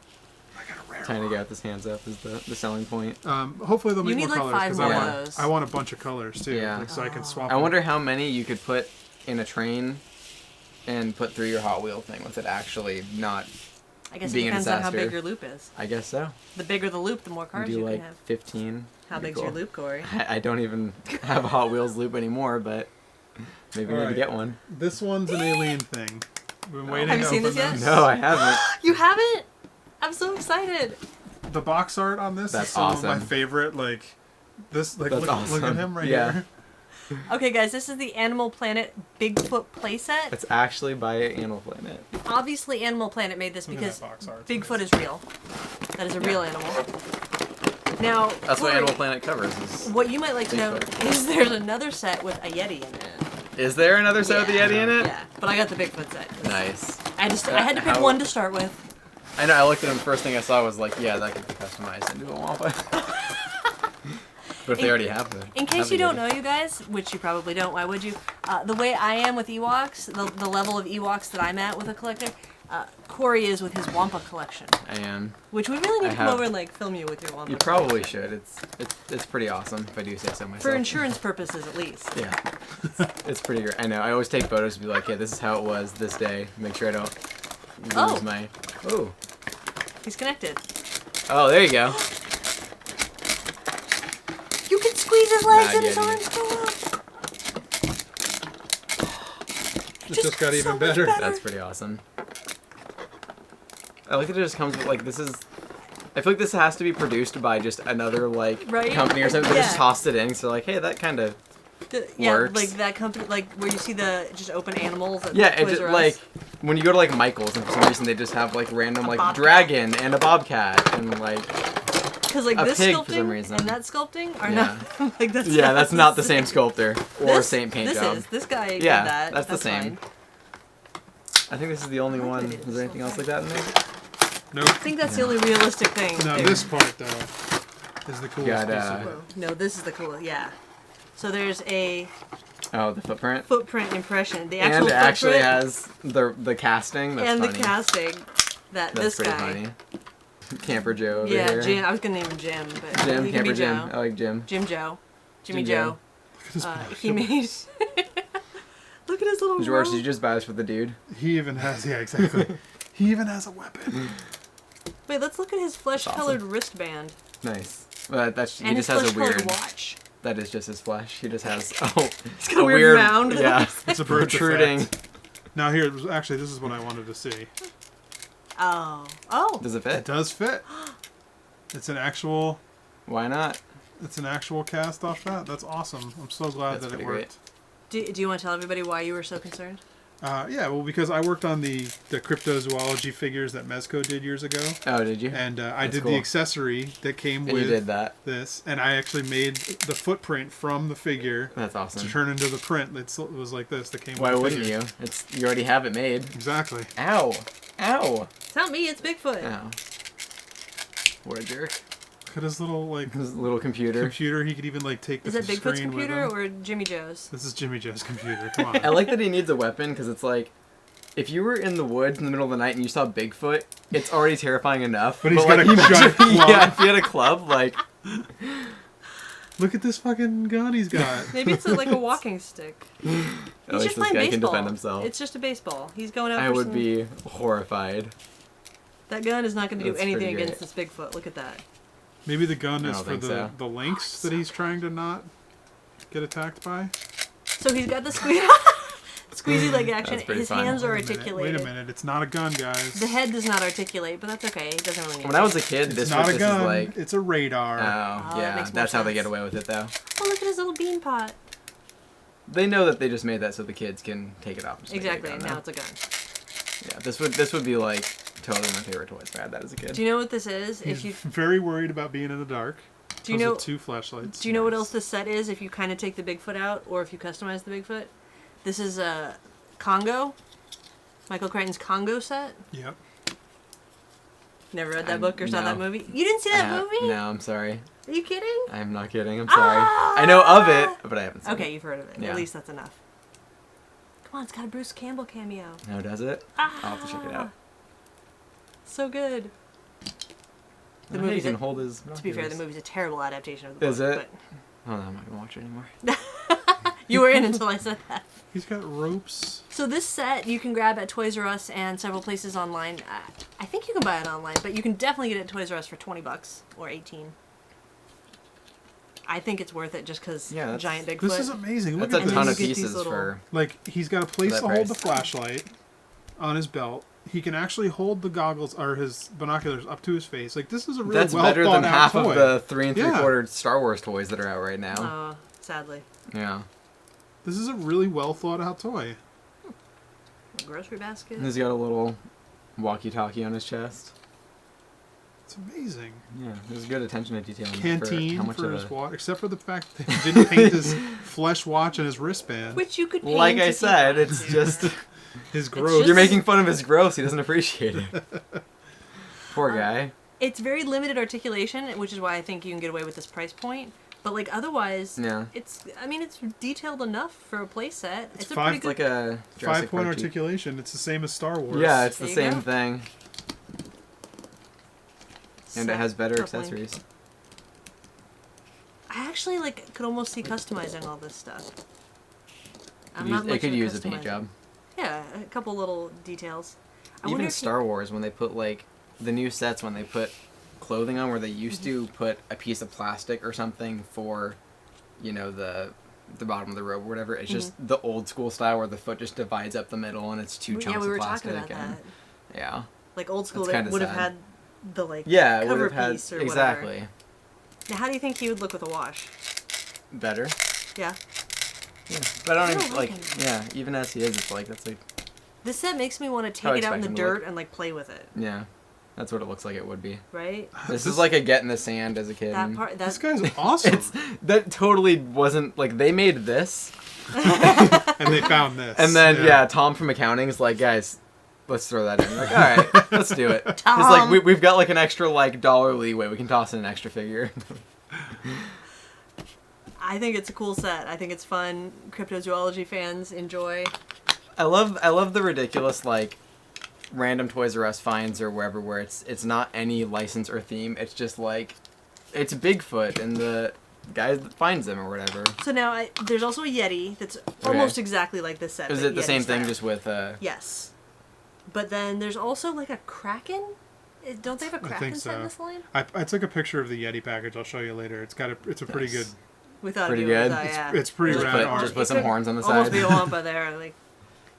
[SPEAKER 2] I got a rare
[SPEAKER 3] Trying to
[SPEAKER 2] one.
[SPEAKER 3] get with his hands up is the selling point.
[SPEAKER 2] Hopefully they'll
[SPEAKER 1] You
[SPEAKER 2] make
[SPEAKER 1] need,
[SPEAKER 2] more
[SPEAKER 1] like,
[SPEAKER 2] colors
[SPEAKER 1] 5
[SPEAKER 2] because
[SPEAKER 1] more
[SPEAKER 3] of
[SPEAKER 1] those.
[SPEAKER 2] I want a bunch of colors too,
[SPEAKER 3] Yeah.
[SPEAKER 2] like, so I can swap.
[SPEAKER 3] I
[SPEAKER 2] them.
[SPEAKER 3] wonder how many you could put in a train and put through your Hot Wheel thing with it actually not.
[SPEAKER 1] I guess it
[SPEAKER 3] being a
[SPEAKER 1] depends on how
[SPEAKER 3] disaster.
[SPEAKER 1] big your loop is.
[SPEAKER 3] I guess so.
[SPEAKER 1] The bigger the loop, the more
[SPEAKER 3] You
[SPEAKER 1] cars
[SPEAKER 3] do
[SPEAKER 1] you
[SPEAKER 3] like
[SPEAKER 1] can have.
[SPEAKER 3] 15.
[SPEAKER 1] How
[SPEAKER 3] That'd be
[SPEAKER 1] big's your
[SPEAKER 3] cool.
[SPEAKER 1] loop, Corey?
[SPEAKER 3] I don't even have a Hot Wheels loop anymore, but maybe I need to
[SPEAKER 2] Alright.
[SPEAKER 3] get one.
[SPEAKER 2] This one's an alien thing. We've been waiting
[SPEAKER 1] Have you
[SPEAKER 2] to
[SPEAKER 1] seen this
[SPEAKER 2] open
[SPEAKER 1] yet?
[SPEAKER 3] No, I haven't.
[SPEAKER 1] You haven't? I'm so excited.
[SPEAKER 2] The box art on this
[SPEAKER 3] That's
[SPEAKER 2] is some of my
[SPEAKER 3] awesome.
[SPEAKER 2] favorite. Like this, like
[SPEAKER 3] That's
[SPEAKER 2] look at
[SPEAKER 3] awesome.
[SPEAKER 2] him right
[SPEAKER 3] Yeah.
[SPEAKER 2] here.
[SPEAKER 1] Okay, guys, this is the Animal Planet Bigfoot playset.
[SPEAKER 3] It's actually by Animal Planet.
[SPEAKER 1] Obviously, Animal Planet made this
[SPEAKER 2] Look at
[SPEAKER 1] because
[SPEAKER 2] that box art.
[SPEAKER 1] Bigfoot is real. That is a real animal. Now,
[SPEAKER 3] That's what
[SPEAKER 1] Corey,
[SPEAKER 3] Animal Planet covers. Is,
[SPEAKER 1] what you might like to know
[SPEAKER 3] Bigfoot.
[SPEAKER 1] is there's another set with a Yeti in it.
[SPEAKER 3] is there another set with the
[SPEAKER 1] Yeah.
[SPEAKER 3] Yeti in it?
[SPEAKER 1] Yeah, but I got the Bigfoot set.
[SPEAKER 3] Nice.
[SPEAKER 1] I had to pick
[SPEAKER 3] How-
[SPEAKER 1] one to start with.
[SPEAKER 3] I know. I looked at them. First thing I saw was like, yeah, that could be customized into a Wampa. But if they already have the.
[SPEAKER 1] In case you don't know, you guys, which you probably don't, why would you? The way I am with Ewoks, the level of Ewoks that I'm at with a collector, Corey is with his Wampa collection.
[SPEAKER 3] I am.
[SPEAKER 1] Which we really need
[SPEAKER 3] I
[SPEAKER 1] to come
[SPEAKER 3] have-
[SPEAKER 1] over and like film you with your Wampa.
[SPEAKER 3] You probably should. It's pretty awesome if I do say so myself.
[SPEAKER 1] For insurance purposes, at least.
[SPEAKER 3] Yeah. It's pretty great. I know. I always take photos to be like, yeah, this is how it was this day. Make sure I don't lose
[SPEAKER 1] Oh.
[SPEAKER 3] my. Oh.
[SPEAKER 1] He's connected.
[SPEAKER 3] Oh, there you go.
[SPEAKER 1] You can squeeze his legs
[SPEAKER 3] Nah,
[SPEAKER 1] and his
[SPEAKER 3] yeah,
[SPEAKER 1] arms go up.
[SPEAKER 2] It just got
[SPEAKER 1] so
[SPEAKER 2] even
[SPEAKER 1] much
[SPEAKER 2] better.
[SPEAKER 1] better.
[SPEAKER 3] That's pretty awesome. I like that it just comes with like this is. I feel like this has to be produced by just another like
[SPEAKER 1] Right?
[SPEAKER 3] company or something. They just
[SPEAKER 1] Yeah.
[SPEAKER 3] tossed it in. So like, hey, that kind of
[SPEAKER 1] Yeah,
[SPEAKER 3] Works.
[SPEAKER 1] like that company, like where you see the just open animals. At
[SPEAKER 3] yeah. It
[SPEAKER 1] Toys
[SPEAKER 3] just
[SPEAKER 1] R Us.
[SPEAKER 3] like when you go to like Michael's and for some reason they just have like random like
[SPEAKER 1] bobcat.
[SPEAKER 3] dragon and a bobcat and like
[SPEAKER 1] because like
[SPEAKER 3] a
[SPEAKER 1] this
[SPEAKER 3] pig for some
[SPEAKER 1] sculpting
[SPEAKER 3] reason.
[SPEAKER 1] and that sculpting are
[SPEAKER 3] Yeah.
[SPEAKER 1] not like that's
[SPEAKER 3] yeah, that's not the
[SPEAKER 1] same.
[SPEAKER 3] same sculptor or
[SPEAKER 1] This-
[SPEAKER 3] same paint
[SPEAKER 1] this
[SPEAKER 3] job.
[SPEAKER 1] is this guy
[SPEAKER 3] Yeah,
[SPEAKER 1] did that.
[SPEAKER 3] that's the same.
[SPEAKER 1] fine.
[SPEAKER 3] I think this is the only
[SPEAKER 1] I like
[SPEAKER 3] one.
[SPEAKER 1] that it
[SPEAKER 3] Is
[SPEAKER 1] is
[SPEAKER 3] there anything
[SPEAKER 1] so
[SPEAKER 3] else like that in there?
[SPEAKER 2] Nope.
[SPEAKER 1] I think that's the only realistic thing.
[SPEAKER 2] Now
[SPEAKER 1] there.
[SPEAKER 2] this part though is the coolest
[SPEAKER 3] Got,
[SPEAKER 2] piece of it.
[SPEAKER 1] Whoa. No, this is the cool. Yeah. So there's a
[SPEAKER 3] Oh, the footprint.
[SPEAKER 1] footprint impression. The
[SPEAKER 3] And
[SPEAKER 1] actual
[SPEAKER 3] it actually
[SPEAKER 1] footprint
[SPEAKER 3] has the casting. That's
[SPEAKER 1] and
[SPEAKER 3] funny.
[SPEAKER 1] the casting. That
[SPEAKER 3] That's
[SPEAKER 1] this
[SPEAKER 3] pretty
[SPEAKER 1] guy.
[SPEAKER 3] funny. Camper Joe over
[SPEAKER 1] Yeah,
[SPEAKER 3] here.
[SPEAKER 1] Jim. I was gonna name him Jim, but
[SPEAKER 3] Jim,
[SPEAKER 1] he can
[SPEAKER 3] Camper
[SPEAKER 1] be
[SPEAKER 3] Jim.
[SPEAKER 1] Joe.
[SPEAKER 3] I like Jim.
[SPEAKER 1] Jim Joe. Jimmy
[SPEAKER 3] Jim
[SPEAKER 1] Joe.
[SPEAKER 2] Look at this
[SPEAKER 1] He made. Look at his little.
[SPEAKER 3] George,
[SPEAKER 1] robe.
[SPEAKER 3] did you just buy this for the dude?
[SPEAKER 2] He even has exactly. He even has a weapon.
[SPEAKER 1] Wait, let's look at his flesh-colored wristband
[SPEAKER 3] Nice. But he
[SPEAKER 1] and his
[SPEAKER 3] just has a
[SPEAKER 1] flesh-colored
[SPEAKER 3] weird.
[SPEAKER 1] watch.
[SPEAKER 3] that is just his flesh. He just has
[SPEAKER 1] It's got a weird mound.
[SPEAKER 3] Yeah,
[SPEAKER 2] It's a birth
[SPEAKER 3] protruding.
[SPEAKER 2] defect. Now here, actually, this is what I wanted to see.
[SPEAKER 1] Oh.
[SPEAKER 3] Does it
[SPEAKER 2] It
[SPEAKER 3] fit?
[SPEAKER 2] does fit. It's an actual.
[SPEAKER 3] Why not?
[SPEAKER 2] It's an actual cast off that. That's awesome. I'm so glad
[SPEAKER 3] That's
[SPEAKER 2] that it
[SPEAKER 3] pretty
[SPEAKER 2] worked.
[SPEAKER 1] Do you want to tell everybody why you were so concerned?
[SPEAKER 2] Yeah, well, because I worked on the cryptozoology figures that Mezco did years ago.
[SPEAKER 3] Oh, did you?
[SPEAKER 2] And I
[SPEAKER 3] That's
[SPEAKER 2] did
[SPEAKER 3] cool.
[SPEAKER 2] the accessory that came
[SPEAKER 3] And
[SPEAKER 2] with
[SPEAKER 3] you did that.
[SPEAKER 2] this. And I actually made the footprint from the figure
[SPEAKER 3] That's
[SPEAKER 2] to
[SPEAKER 3] awesome.
[SPEAKER 2] turn into the print. It was like this that came
[SPEAKER 3] Why
[SPEAKER 2] with the
[SPEAKER 3] wouldn't
[SPEAKER 2] figure.
[SPEAKER 3] you? You already have it made.
[SPEAKER 2] Exactly.
[SPEAKER 3] Ow! Ow!
[SPEAKER 1] It's not me, it's Bigfoot.
[SPEAKER 3] Ow! What a jerk!
[SPEAKER 2] Look at his little, like,
[SPEAKER 3] His little computer.
[SPEAKER 2] He could even, like, take the
[SPEAKER 1] Is that Bigfoot's
[SPEAKER 2] screen with
[SPEAKER 1] computer
[SPEAKER 2] him.
[SPEAKER 1] or Jimmy Joe's?
[SPEAKER 2] This is Jimmy Joe's computer. Come on.
[SPEAKER 3] I like that he needs a weapon because it's like, if you were in the woods in the middle of the night and you saw Bigfoot, it's already terrifying enough.
[SPEAKER 2] But he's
[SPEAKER 3] like,
[SPEAKER 2] got a giant club.
[SPEAKER 3] Yeah, if he had a club, like,
[SPEAKER 2] Look at this fucking gun he's got.
[SPEAKER 1] Maybe it's like a walking stick.
[SPEAKER 3] at
[SPEAKER 1] He's
[SPEAKER 3] least
[SPEAKER 1] just
[SPEAKER 3] this
[SPEAKER 1] playing
[SPEAKER 3] guy
[SPEAKER 1] baseball.
[SPEAKER 3] can defend himself.
[SPEAKER 1] It's just a baseball. He's going out
[SPEAKER 3] I
[SPEAKER 1] for
[SPEAKER 3] would
[SPEAKER 1] some...
[SPEAKER 3] be horrified.
[SPEAKER 1] That gun is not going to do
[SPEAKER 3] That's
[SPEAKER 1] anything
[SPEAKER 3] pretty
[SPEAKER 1] against this Bigfoot. Look at that.
[SPEAKER 2] Maybe the gun
[SPEAKER 3] I
[SPEAKER 2] is
[SPEAKER 3] don't
[SPEAKER 2] for
[SPEAKER 3] think so.
[SPEAKER 2] the lynx that he's trying to not get attacked by.
[SPEAKER 1] So he's got the squeezy leg action.
[SPEAKER 3] That's pretty
[SPEAKER 1] His
[SPEAKER 3] fun.
[SPEAKER 1] hands are
[SPEAKER 2] Wait a minute,
[SPEAKER 1] articulated.
[SPEAKER 2] Wait a minute. It's not a gun, guys.
[SPEAKER 1] The head does not articulate, but that's okay. He doesn't really need
[SPEAKER 3] When I was a kid,
[SPEAKER 2] It's
[SPEAKER 3] this
[SPEAKER 2] not a
[SPEAKER 3] is
[SPEAKER 2] gun.
[SPEAKER 3] like,
[SPEAKER 2] It's a radar.
[SPEAKER 3] oh,
[SPEAKER 1] that
[SPEAKER 3] yeah,
[SPEAKER 1] makes more
[SPEAKER 3] that's how they
[SPEAKER 1] sense.
[SPEAKER 3] get away with it, though.
[SPEAKER 1] Oh, look at his little bean pot.
[SPEAKER 3] They know that they just made that so the kids can take it off. And just make it a
[SPEAKER 1] Exactly,
[SPEAKER 3] gun,
[SPEAKER 1] now
[SPEAKER 3] though.
[SPEAKER 1] it's a gun.
[SPEAKER 3] Yeah, this would be like totally my favorite toys if I had that as a kid.
[SPEAKER 1] Do you know what this is?
[SPEAKER 2] He's
[SPEAKER 1] If you
[SPEAKER 2] very worried about being in the dark.
[SPEAKER 1] do you
[SPEAKER 2] Those are
[SPEAKER 1] know
[SPEAKER 2] 2 flashlights.
[SPEAKER 1] do you know what else this set is? If you kind of take the Bigfoot out, or if you customize the Bigfoot, this is a Congo, Michael Crichton's Congo set.
[SPEAKER 2] Yep.
[SPEAKER 1] Never read that book or saw that
[SPEAKER 3] no.
[SPEAKER 1] movie. You didn't see that movie?
[SPEAKER 3] No, I'm sorry.
[SPEAKER 1] Are you kidding?
[SPEAKER 3] I'm not kidding. I'm sorry. I know of it, but I haven't seen
[SPEAKER 1] Okay,
[SPEAKER 3] it.
[SPEAKER 1] you've heard of it.
[SPEAKER 3] Yeah.
[SPEAKER 1] At least that's enough. Come on, it's got a Bruce Campbell cameo.
[SPEAKER 3] No, does it? I'll have to check it out.
[SPEAKER 1] So good. The
[SPEAKER 3] Oh,
[SPEAKER 1] movie's
[SPEAKER 3] he can
[SPEAKER 1] a-
[SPEAKER 3] hold his.
[SPEAKER 1] To be fair, the movie's a terrible adaptation of the book.
[SPEAKER 3] Is it? Oh, no, I'm not gonna watch it anymore.
[SPEAKER 1] But you were in until I said that.
[SPEAKER 2] He's got ropes.
[SPEAKER 1] So this set you can grab at Toys R Us and several places online. I think you can buy it online, but you can definitely get it at Toys R Us for $20 or $18. I think it's worth it just because
[SPEAKER 3] Yeah, that's-
[SPEAKER 1] giant Bigfoot.
[SPEAKER 2] This is amazing. Look
[SPEAKER 3] That's a
[SPEAKER 2] at
[SPEAKER 3] ton
[SPEAKER 2] this.
[SPEAKER 3] of
[SPEAKER 1] You get these
[SPEAKER 3] pieces
[SPEAKER 1] little-
[SPEAKER 3] for.
[SPEAKER 2] Like, he's got a place
[SPEAKER 3] that
[SPEAKER 2] to hold the
[SPEAKER 3] price.
[SPEAKER 2] flashlight on his belt. He can actually hold the goggles or his binoculars up to his face. Like, this is a really
[SPEAKER 3] That's
[SPEAKER 2] well
[SPEAKER 3] better
[SPEAKER 2] thought
[SPEAKER 3] than
[SPEAKER 2] out
[SPEAKER 3] half
[SPEAKER 2] toy.
[SPEAKER 3] of the 3
[SPEAKER 2] Yeah.
[SPEAKER 3] 3/4 Star Wars toys that are out right now.
[SPEAKER 1] Oh, sadly.
[SPEAKER 3] Yeah.
[SPEAKER 2] This is a really well thought out toy.
[SPEAKER 1] A grocery basket.
[SPEAKER 3] He's got a little walkie-talkie on his chest.
[SPEAKER 2] It's amazing.
[SPEAKER 3] Yeah, there's good attention to detail.
[SPEAKER 2] Canteen
[SPEAKER 3] how much
[SPEAKER 2] for
[SPEAKER 3] of
[SPEAKER 2] his
[SPEAKER 3] a...
[SPEAKER 2] watch, except for the fact that he didn't paint his flesh watch and his wristband.
[SPEAKER 1] Which you could paint
[SPEAKER 3] Like I
[SPEAKER 1] if you
[SPEAKER 3] said,
[SPEAKER 1] wanted
[SPEAKER 3] it's
[SPEAKER 1] to.
[SPEAKER 3] just...
[SPEAKER 2] His
[SPEAKER 1] It's
[SPEAKER 2] growth.
[SPEAKER 1] just-
[SPEAKER 3] You're making fun of his growth. He doesn't appreciate it. Poor guy.
[SPEAKER 1] It's very limited articulation, which is why I think you can get away with this price point. But like otherwise,
[SPEAKER 3] Yeah.
[SPEAKER 1] it's detailed enough for a play set. It's a
[SPEAKER 2] five-
[SPEAKER 1] pretty
[SPEAKER 3] It's
[SPEAKER 1] good.
[SPEAKER 3] like a Jurassic
[SPEAKER 2] 5-point
[SPEAKER 3] Park cheap.
[SPEAKER 2] articulation. It's the same as Star Wars.
[SPEAKER 3] Yeah, it's the
[SPEAKER 1] There you
[SPEAKER 3] same
[SPEAKER 1] go.
[SPEAKER 3] thing. And it
[SPEAKER 1] set
[SPEAKER 3] has better
[SPEAKER 1] for Blink.
[SPEAKER 3] accessories.
[SPEAKER 1] I actually could almost see customizing all this stuff.
[SPEAKER 3] It could use a paint
[SPEAKER 1] customizing.
[SPEAKER 3] job.
[SPEAKER 1] Yeah, a couple little details. I wonder
[SPEAKER 3] Even
[SPEAKER 1] if
[SPEAKER 3] Star Wars, when they put the new sets, when they put clothing on, where they used to put a piece of plastic or something for, the bottom of the robe or whatever. It's just the old school style where the foot just divides up the middle and it's 2 chunks
[SPEAKER 1] yeah, we
[SPEAKER 3] of
[SPEAKER 1] were
[SPEAKER 3] plastic.
[SPEAKER 1] talking about
[SPEAKER 3] and,
[SPEAKER 1] that.
[SPEAKER 3] Yeah.
[SPEAKER 1] Like old school,
[SPEAKER 3] That's
[SPEAKER 1] they
[SPEAKER 3] kinda
[SPEAKER 1] would have
[SPEAKER 3] sad.
[SPEAKER 1] had the
[SPEAKER 3] Yeah, it would
[SPEAKER 1] cover
[SPEAKER 3] have had
[SPEAKER 1] piece or
[SPEAKER 3] exactly
[SPEAKER 1] whatever. Now, how do you think he would look with a wash?
[SPEAKER 3] better.
[SPEAKER 1] Yeah.
[SPEAKER 3] Yeah. But I don't
[SPEAKER 1] I
[SPEAKER 3] even
[SPEAKER 1] don't like him.
[SPEAKER 3] yeah. Even as he is, it's that's
[SPEAKER 1] This set makes me want to
[SPEAKER 3] How I
[SPEAKER 1] take it out in the
[SPEAKER 3] expect him to look.
[SPEAKER 1] dirt and play with it,
[SPEAKER 3] yeah. That's what it looks like it would be.
[SPEAKER 1] right?
[SPEAKER 3] This is like a get in the sand as a kid.
[SPEAKER 1] That part,
[SPEAKER 2] This
[SPEAKER 1] that's
[SPEAKER 2] guy's awesome.
[SPEAKER 3] That totally wasn't they made this.
[SPEAKER 2] And they found this.
[SPEAKER 3] And then Tom from accounting is like, guys, let's throw that in. All right, let's do it. It's
[SPEAKER 1] Tom.
[SPEAKER 3] like we've got an extra dollar leeway. We can toss in an extra figure.
[SPEAKER 1] I think it's a cool set. I think it's fun. Cryptozoology fans enjoy.
[SPEAKER 3] I love the ridiculous random Toys R Us finds or wherever where it's not any license or theme. It's just it's Bigfoot and the guy that finds him or whatever.
[SPEAKER 1] So now there's also a Yeti that's almost exactly like this set.
[SPEAKER 3] Is
[SPEAKER 1] but
[SPEAKER 3] it the
[SPEAKER 1] Yeti's
[SPEAKER 3] same thing
[SPEAKER 1] there.
[SPEAKER 3] just with
[SPEAKER 1] Yes. But then there's also a Kraken? Don't they have a
[SPEAKER 2] I
[SPEAKER 1] Kraken
[SPEAKER 2] think
[SPEAKER 1] set in
[SPEAKER 2] so.
[SPEAKER 1] this line?
[SPEAKER 2] I took a picture of the Yeti package. I'll show you later. It's a pretty
[SPEAKER 3] Nice.
[SPEAKER 2] good
[SPEAKER 1] We thought
[SPEAKER 3] Pretty
[SPEAKER 1] it'd be
[SPEAKER 3] good.
[SPEAKER 1] Wampa, yeah.
[SPEAKER 2] It's pretty
[SPEAKER 3] Just
[SPEAKER 2] rad
[SPEAKER 3] put,
[SPEAKER 2] art.
[SPEAKER 3] just put some horns on the
[SPEAKER 1] Almost
[SPEAKER 3] side.
[SPEAKER 1] be a Wampa there. Like,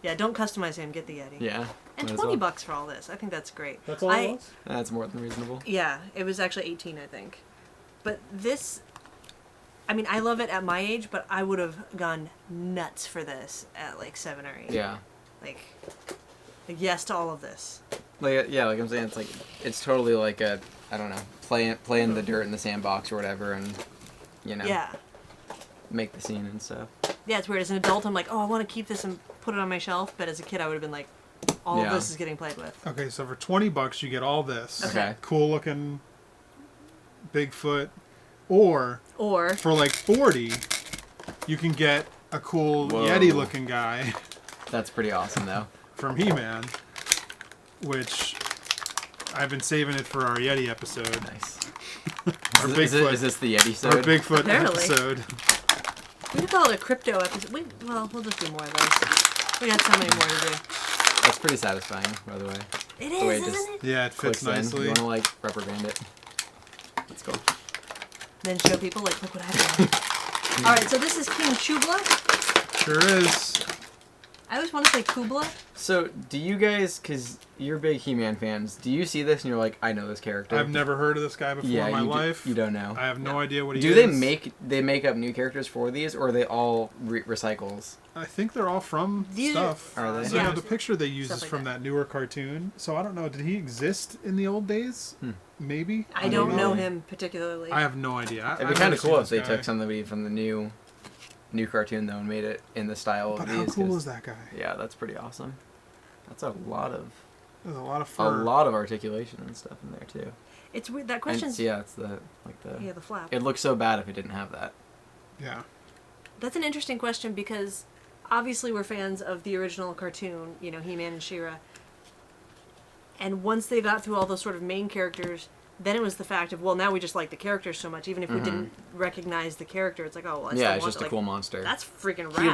[SPEAKER 1] yeah, don't customize him. Get the Yeti.
[SPEAKER 3] Yeah.
[SPEAKER 1] And
[SPEAKER 3] might as
[SPEAKER 1] $20
[SPEAKER 3] well.
[SPEAKER 1] for all this. I think that's great.
[SPEAKER 2] That's all it was?
[SPEAKER 3] That's more than reasonable.
[SPEAKER 1] Yeah, it was actually 18, I think. But this, I mean, I love it at my age, but I would have gone nuts for this at like 7 or 8.
[SPEAKER 3] Yeah.
[SPEAKER 1] Like yes to all of this.
[SPEAKER 3] Like yeah, like I'm saying, it's totally like a, I don't know, play in the dirt in the sandbox or whatever, and
[SPEAKER 1] Yeah.
[SPEAKER 3] make the scene and stuff.
[SPEAKER 1] Yeah, it's weird. As an adult, I'm like, oh, I want to keep this and put it on my shelf. But as a kid, I would have been like, all of
[SPEAKER 3] Yeah.
[SPEAKER 1] this is getting played with.
[SPEAKER 2] Okay, so for $20 you get all this.
[SPEAKER 3] Okay.
[SPEAKER 2] Cool looking Bigfoot. Or
[SPEAKER 1] Or
[SPEAKER 2] for like 40 you can get a cool
[SPEAKER 3] Whoa.
[SPEAKER 2] Yeti looking guy
[SPEAKER 3] That's pretty awesome though.
[SPEAKER 2] from He-Man, which I've been saving it for our Yeti episode.
[SPEAKER 3] Nice.
[SPEAKER 2] Our
[SPEAKER 3] Is
[SPEAKER 2] Bigfoot,
[SPEAKER 3] this the Yeti
[SPEAKER 2] our
[SPEAKER 3] sode?
[SPEAKER 2] Bigfoot
[SPEAKER 1] Apparently.
[SPEAKER 2] episode.
[SPEAKER 1] we could call it a crypto episode. We'll just do more of those. We got so many more to do.
[SPEAKER 3] That's pretty satisfying, by the way.
[SPEAKER 1] It
[SPEAKER 3] The way
[SPEAKER 1] is,
[SPEAKER 3] it just
[SPEAKER 1] isn't it?
[SPEAKER 2] Yeah, it fits
[SPEAKER 3] Clicks in.
[SPEAKER 2] nicely.
[SPEAKER 3] You want to like rubber band it? Let's go.
[SPEAKER 1] Then show people, like, look what I did. All right, so this is King Chubla.
[SPEAKER 2] Sure is.
[SPEAKER 1] I always want to say Kubla.
[SPEAKER 3] So, do you guys, because you're big He-Man fans, do you see this and you're like, I know this character?
[SPEAKER 2] I've never heard of this guy before in my life.
[SPEAKER 3] You don't know.
[SPEAKER 2] I have no idea what he
[SPEAKER 3] Do
[SPEAKER 2] is.
[SPEAKER 3] they make up new characters for these, or are they all recycles?
[SPEAKER 2] I think they're all from
[SPEAKER 1] These-
[SPEAKER 2] stuff.
[SPEAKER 3] Are they?
[SPEAKER 2] So
[SPEAKER 1] Yeah.
[SPEAKER 2] the picture they use
[SPEAKER 1] Stuff
[SPEAKER 2] is
[SPEAKER 1] like
[SPEAKER 2] from
[SPEAKER 1] that.
[SPEAKER 2] that newer cartoon. So I don't know. Did he exist in the old days? Maybe.
[SPEAKER 1] I don't
[SPEAKER 3] Maybe.
[SPEAKER 1] know him particularly.
[SPEAKER 2] I have no idea.
[SPEAKER 3] It'd be kind of cool if they took somebody from the new cartoon though and made it in the style of
[SPEAKER 2] But
[SPEAKER 3] these.
[SPEAKER 2] how cool
[SPEAKER 3] 'cause-
[SPEAKER 2] is that guy?
[SPEAKER 3] Yeah, that's pretty awesome. That's a lot of
[SPEAKER 2] There's a lot of fur.
[SPEAKER 3] articulation and stuff in there too.
[SPEAKER 1] It's weird. That
[SPEAKER 3] And
[SPEAKER 1] question's
[SPEAKER 3] it's the
[SPEAKER 1] yeah, the flap.
[SPEAKER 3] It looks so bad if it didn't have that.
[SPEAKER 2] Yeah.
[SPEAKER 1] That's an interesting question because obviously we're fans of the original cartoon, you know, He-Man and She-Ra. And once they got through all those sort of main characters, then it was the fact of, well, now we just like the characters so much. Even if we didn't recognize the character, it's like, oh, well, I
[SPEAKER 3] Yeah,
[SPEAKER 1] still
[SPEAKER 3] it's
[SPEAKER 1] want
[SPEAKER 3] just a
[SPEAKER 1] like,
[SPEAKER 3] cool monster.
[SPEAKER 1] That's freaking rad.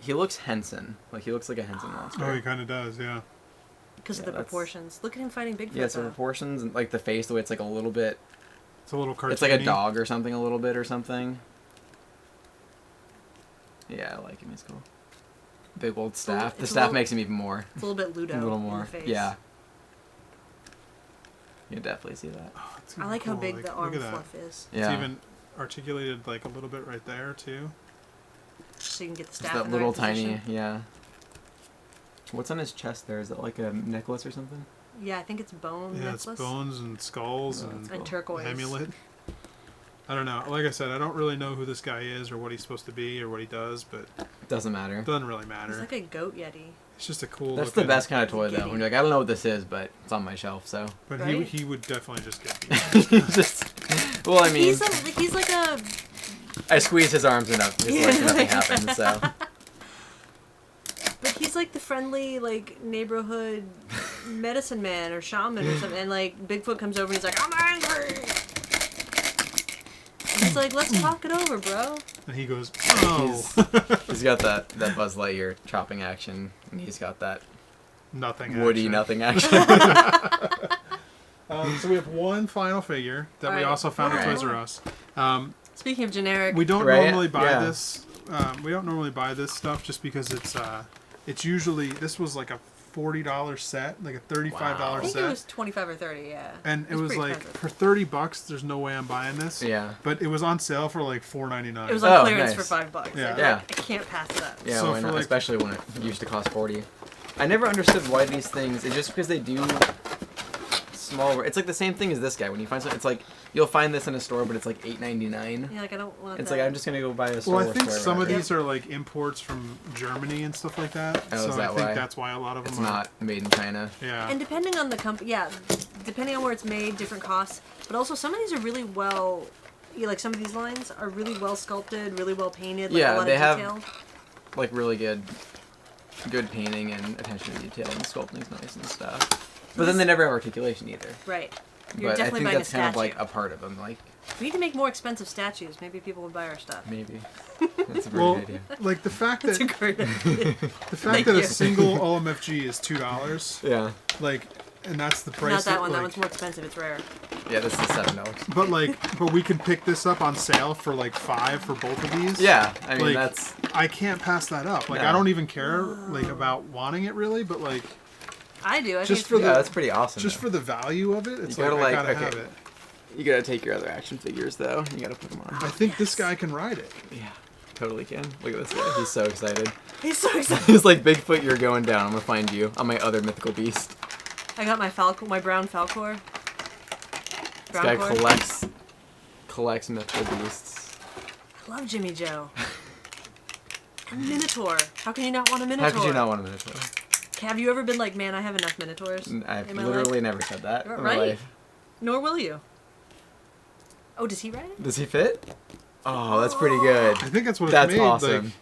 [SPEAKER 3] He looks Henson. Like he looks like a Henson monster.
[SPEAKER 2] Oh, he kind of does. Yeah.
[SPEAKER 1] because of
[SPEAKER 3] yeah,
[SPEAKER 1] the
[SPEAKER 3] that's-
[SPEAKER 1] proportions. Look at him fighting Bigfoot.
[SPEAKER 3] Yeah, it's the
[SPEAKER 1] though.
[SPEAKER 3] proportions and like the face, the way it's like a little bit.
[SPEAKER 2] It's a little cartoony.
[SPEAKER 3] It's like a dog or something, a little bit or something. Yeah, I like him. He's cool. Big old staff. The
[SPEAKER 1] it's a
[SPEAKER 3] staff
[SPEAKER 1] little-
[SPEAKER 3] makes him even more.
[SPEAKER 1] It's a little bit Ludo.
[SPEAKER 3] A little
[SPEAKER 1] in
[SPEAKER 3] more.
[SPEAKER 1] the face.
[SPEAKER 3] Yeah. You can definitely see that.
[SPEAKER 2] Oh, it's
[SPEAKER 1] I
[SPEAKER 2] even
[SPEAKER 1] like how
[SPEAKER 2] cool.
[SPEAKER 1] big
[SPEAKER 2] Like,
[SPEAKER 1] the
[SPEAKER 2] look
[SPEAKER 1] arm
[SPEAKER 2] at that.
[SPEAKER 1] fluff is,
[SPEAKER 3] Yeah.
[SPEAKER 2] It's even articulated like a little bit right there too.
[SPEAKER 1] so you can get the
[SPEAKER 3] Just
[SPEAKER 1] staff
[SPEAKER 3] that
[SPEAKER 1] in the
[SPEAKER 3] little
[SPEAKER 1] right
[SPEAKER 3] tiny,
[SPEAKER 1] position.
[SPEAKER 3] yeah. What's on his chest there? Is that like a necklace or something?
[SPEAKER 1] Yeah, I think it's bone
[SPEAKER 2] Yeah,
[SPEAKER 1] necklace
[SPEAKER 2] it's bones and skulls
[SPEAKER 3] Oh,
[SPEAKER 2] and
[SPEAKER 3] that's
[SPEAKER 1] and
[SPEAKER 3] cool.
[SPEAKER 1] turquoise.
[SPEAKER 2] amulet. I don't know. Like I said, I don't really know who this guy is or what he's supposed to be or what he does, but
[SPEAKER 3] Doesn't matter.
[SPEAKER 2] it doesn't really
[SPEAKER 1] It's
[SPEAKER 2] matter.
[SPEAKER 1] like a goat yeti.
[SPEAKER 2] It's just a cool.
[SPEAKER 3] That's the
[SPEAKER 2] looking-
[SPEAKER 3] best kind of toy though.
[SPEAKER 1] Giddy.
[SPEAKER 3] When you're like, I don't know what this is, but it's on my shelf, so.
[SPEAKER 2] But
[SPEAKER 1] Right?
[SPEAKER 2] he would definitely just get beat.
[SPEAKER 3] Just, well, I mean,
[SPEAKER 1] He's like a
[SPEAKER 3] I squeeze his arms enough, just like nothing happens. So.
[SPEAKER 1] but he's like the friendly like neighborhood medicine man or shaman or something, and like Bigfoot comes over and he's like, I'm angry. And he's like, let's talk it over, bro.
[SPEAKER 2] And he goes, oh,
[SPEAKER 3] He's got that Buzz Lightyear chopping action, and he's got that
[SPEAKER 2] nothing.
[SPEAKER 3] woody
[SPEAKER 2] action.
[SPEAKER 3] nothing action.
[SPEAKER 2] So we have one final figure that we
[SPEAKER 1] Alright.
[SPEAKER 2] also found at
[SPEAKER 3] Alright.
[SPEAKER 2] Toys R Us.
[SPEAKER 1] Speaking of generic,
[SPEAKER 2] We don't
[SPEAKER 3] Right?
[SPEAKER 2] normally buy
[SPEAKER 3] Yeah.
[SPEAKER 2] this. We don't normally buy this stuff just because it's usually, this was like a $40 set, like a $35
[SPEAKER 3] Wow.
[SPEAKER 1] I think
[SPEAKER 2] set.
[SPEAKER 1] it was 25 or 30, yeah.
[SPEAKER 2] And it was
[SPEAKER 1] pretty
[SPEAKER 2] like
[SPEAKER 1] expensive.
[SPEAKER 2] for $30, there's no way I'm buying this.
[SPEAKER 3] Yeah.
[SPEAKER 2] But it was on sale for like $4.99.
[SPEAKER 1] It was on
[SPEAKER 3] Oh,
[SPEAKER 1] clearance
[SPEAKER 3] nice.
[SPEAKER 1] for $5.
[SPEAKER 2] Yeah.
[SPEAKER 1] Like,
[SPEAKER 3] Yeah.
[SPEAKER 1] I can't pass it up.
[SPEAKER 3] Yeah,
[SPEAKER 2] So
[SPEAKER 3] why
[SPEAKER 2] for
[SPEAKER 3] not?
[SPEAKER 2] like-
[SPEAKER 3] Especially when it used to cost 40. I never understood why these things. It's just because they do small. It's like the same thing as this guy. When you find something, it's like you'll find this in a store, but it's like $8.99.
[SPEAKER 1] Yeah, like I don't want
[SPEAKER 3] It's
[SPEAKER 1] that.
[SPEAKER 3] like I'm just gonna go buy a Star
[SPEAKER 2] Well, I
[SPEAKER 3] Wars
[SPEAKER 2] think
[SPEAKER 3] toy
[SPEAKER 2] some of
[SPEAKER 3] rack.
[SPEAKER 2] these are like imports from Germany and stuff like that.
[SPEAKER 3] Oh,
[SPEAKER 2] so
[SPEAKER 3] is
[SPEAKER 2] I
[SPEAKER 3] that
[SPEAKER 2] think
[SPEAKER 3] why?
[SPEAKER 2] that's why a lot of them
[SPEAKER 3] It's
[SPEAKER 2] are.
[SPEAKER 3] not made in China.
[SPEAKER 2] Yeah.
[SPEAKER 1] And depending on the company, yeah, depending on where it's made, different costs. But also, some of these are really well, yeah, like some of these lines are really well sculpted, really well painted. Like
[SPEAKER 3] Yeah,
[SPEAKER 1] a lot
[SPEAKER 3] they
[SPEAKER 1] of
[SPEAKER 3] have-
[SPEAKER 1] detail.
[SPEAKER 3] Like really good painting and attention to detail, and the sculpting's nice and stuff. But then they never have articulation either.
[SPEAKER 1] Right. You're
[SPEAKER 3] But I
[SPEAKER 1] definitely
[SPEAKER 3] think
[SPEAKER 1] buying
[SPEAKER 3] that's
[SPEAKER 1] a
[SPEAKER 3] kind
[SPEAKER 1] statue.
[SPEAKER 3] of like a part of them. Like
[SPEAKER 1] We need to make more expensive statues. Maybe people would buy our stuff.
[SPEAKER 3] maybe that's a very
[SPEAKER 2] Well,
[SPEAKER 3] good idea.
[SPEAKER 2] like the fact
[SPEAKER 1] That's
[SPEAKER 2] that
[SPEAKER 1] a great idea.
[SPEAKER 2] the fact
[SPEAKER 1] Thank
[SPEAKER 2] that
[SPEAKER 1] you.
[SPEAKER 2] a single OMFG is $2,
[SPEAKER 3] Yeah.
[SPEAKER 2] like, and that's the price.
[SPEAKER 1] Not that one.
[SPEAKER 2] Like,
[SPEAKER 1] That one's more expensive. It's rare.
[SPEAKER 3] Yeah, this is $7.
[SPEAKER 2] but we can pick this up on sale for like $5 for both of these.
[SPEAKER 3] Yeah, I mean
[SPEAKER 2] Like,
[SPEAKER 3] that's
[SPEAKER 2] I can't pass that up. Like
[SPEAKER 3] No.
[SPEAKER 2] I don't even care like about wanting it really, but like
[SPEAKER 1] I do. I
[SPEAKER 2] Just
[SPEAKER 1] think
[SPEAKER 2] for
[SPEAKER 1] it's
[SPEAKER 2] the-
[SPEAKER 3] that's pretty awesome.
[SPEAKER 2] just
[SPEAKER 3] though.
[SPEAKER 2] for the value of it, it's
[SPEAKER 3] You
[SPEAKER 2] like
[SPEAKER 3] gotta,
[SPEAKER 2] I
[SPEAKER 3] like,
[SPEAKER 2] gotta
[SPEAKER 3] okay.
[SPEAKER 2] have it.
[SPEAKER 3] You gotta take your other action figures though. You gotta put them on.
[SPEAKER 2] I think this guy can ride it.
[SPEAKER 3] Yeah, totally can. Look at this guy. He's so excited.
[SPEAKER 1] he's so excited.
[SPEAKER 3] He's like, Bigfoot, you're going down. I'm gonna find you on my other mythical beast.
[SPEAKER 1] I got my my brown Falcor.
[SPEAKER 3] This guy collects mythical beasts.
[SPEAKER 1] I love Jimmy Joe. A Minotaur. How can you not want a Minotaur?
[SPEAKER 3] How could you not want a Minotaur?
[SPEAKER 1] Have you ever been like, man, I have enough Minotaurs
[SPEAKER 3] I've
[SPEAKER 1] in my
[SPEAKER 3] literally
[SPEAKER 1] life?
[SPEAKER 3] never said that in my
[SPEAKER 1] Right?
[SPEAKER 3] life.
[SPEAKER 1] Nor will you. Oh, does he ride it?
[SPEAKER 3] Does he fit? Oh, that's pretty good.
[SPEAKER 2] I think that's what
[SPEAKER 3] That's
[SPEAKER 2] it's made.
[SPEAKER 3] awesome.
[SPEAKER 2] Like,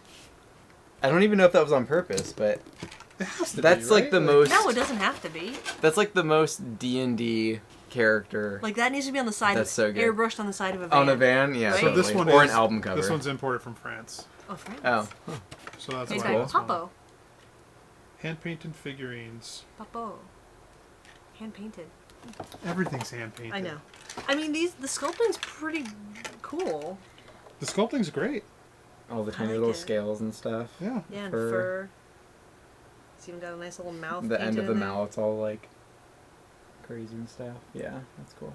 [SPEAKER 3] I don't even know if that was on purpose, but
[SPEAKER 2] it has to
[SPEAKER 3] that's
[SPEAKER 2] be,
[SPEAKER 3] like
[SPEAKER 2] right?
[SPEAKER 3] the most.
[SPEAKER 1] No, it doesn't have to be.
[SPEAKER 3] That's like the most D&D character
[SPEAKER 1] Like that needs to be on the side.
[SPEAKER 3] That's so good.
[SPEAKER 1] Airbrushed on the side of a van.
[SPEAKER 3] on a van. Yeah,
[SPEAKER 1] Right?
[SPEAKER 2] So this
[SPEAKER 3] totally.
[SPEAKER 2] one
[SPEAKER 3] or
[SPEAKER 2] is,
[SPEAKER 3] an album cover.
[SPEAKER 2] This one's imported from France,
[SPEAKER 1] Oh, France.
[SPEAKER 3] Oh,
[SPEAKER 2] so that's
[SPEAKER 1] He's
[SPEAKER 2] why.
[SPEAKER 1] got
[SPEAKER 2] this one-
[SPEAKER 1] Papo.
[SPEAKER 2] Hand painted figurines.
[SPEAKER 1] Papo. Hand painted.
[SPEAKER 2] Everything's hand painted.
[SPEAKER 1] I know. I mean, the sculpting's pretty cool.
[SPEAKER 2] The sculpting's great.
[SPEAKER 3] all the tiny
[SPEAKER 1] like
[SPEAKER 3] little
[SPEAKER 1] it.
[SPEAKER 3] scales and stuff.
[SPEAKER 2] Yeah.
[SPEAKER 1] Yeah, and
[SPEAKER 3] Fur.
[SPEAKER 1] fur. It's even got a nice little mouth.
[SPEAKER 3] The end
[SPEAKER 1] painted
[SPEAKER 3] of the
[SPEAKER 1] in there.
[SPEAKER 3] mouth's all like crazy and stuff. Yeah, that's cool.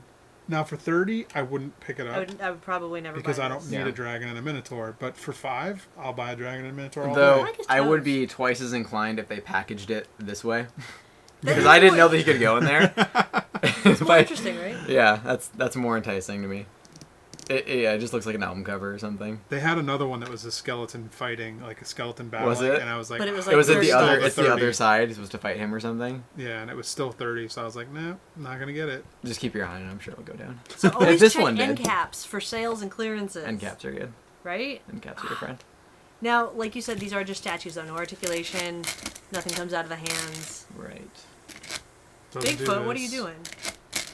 [SPEAKER 2] Now for 30, I wouldn't pick it up
[SPEAKER 1] I would probably never
[SPEAKER 2] because
[SPEAKER 1] buy
[SPEAKER 2] I don't
[SPEAKER 1] this.
[SPEAKER 2] need
[SPEAKER 3] Yeah.
[SPEAKER 2] a dragon and a minotaur. But for 5, I'll buy a dragon and a minotaur all
[SPEAKER 3] Though
[SPEAKER 2] day.
[SPEAKER 1] like his
[SPEAKER 3] I would
[SPEAKER 1] toes.
[SPEAKER 3] be twice as inclined if they packaged it this way,
[SPEAKER 1] That
[SPEAKER 3] because
[SPEAKER 1] is
[SPEAKER 3] I didn't
[SPEAKER 1] more-
[SPEAKER 3] know that he could go in there.
[SPEAKER 1] It's more interesting, right?
[SPEAKER 3] Yeah, that's more enticing to me. It just looks like an album cover or something.
[SPEAKER 2] They had another one that was a skeleton fighting, like a skeleton battling,
[SPEAKER 3] Was it?
[SPEAKER 2] and I was like,
[SPEAKER 1] But it was
[SPEAKER 3] It
[SPEAKER 1] like
[SPEAKER 3] was at the
[SPEAKER 1] Still
[SPEAKER 3] other.
[SPEAKER 2] the
[SPEAKER 3] It's the
[SPEAKER 2] 30.
[SPEAKER 3] other side. He's supposed to fight him or something.
[SPEAKER 2] yeah, and it was still 30, so I was like, nah, not gonna get it.
[SPEAKER 3] Just keep your eye on it. I'm sure it'll go down.
[SPEAKER 1] So always
[SPEAKER 3] this
[SPEAKER 1] check
[SPEAKER 3] one did.
[SPEAKER 1] end caps for sales and clearances.
[SPEAKER 3] End caps are good.
[SPEAKER 1] Right?
[SPEAKER 3] End caps are your friend.
[SPEAKER 1] Now, like you said, these are just statues, though. No articulation. Nothing comes out of the hands.
[SPEAKER 3] Right.
[SPEAKER 2] Doesn't do
[SPEAKER 1] Bigfoot, what are you
[SPEAKER 2] this.
[SPEAKER 1] doing?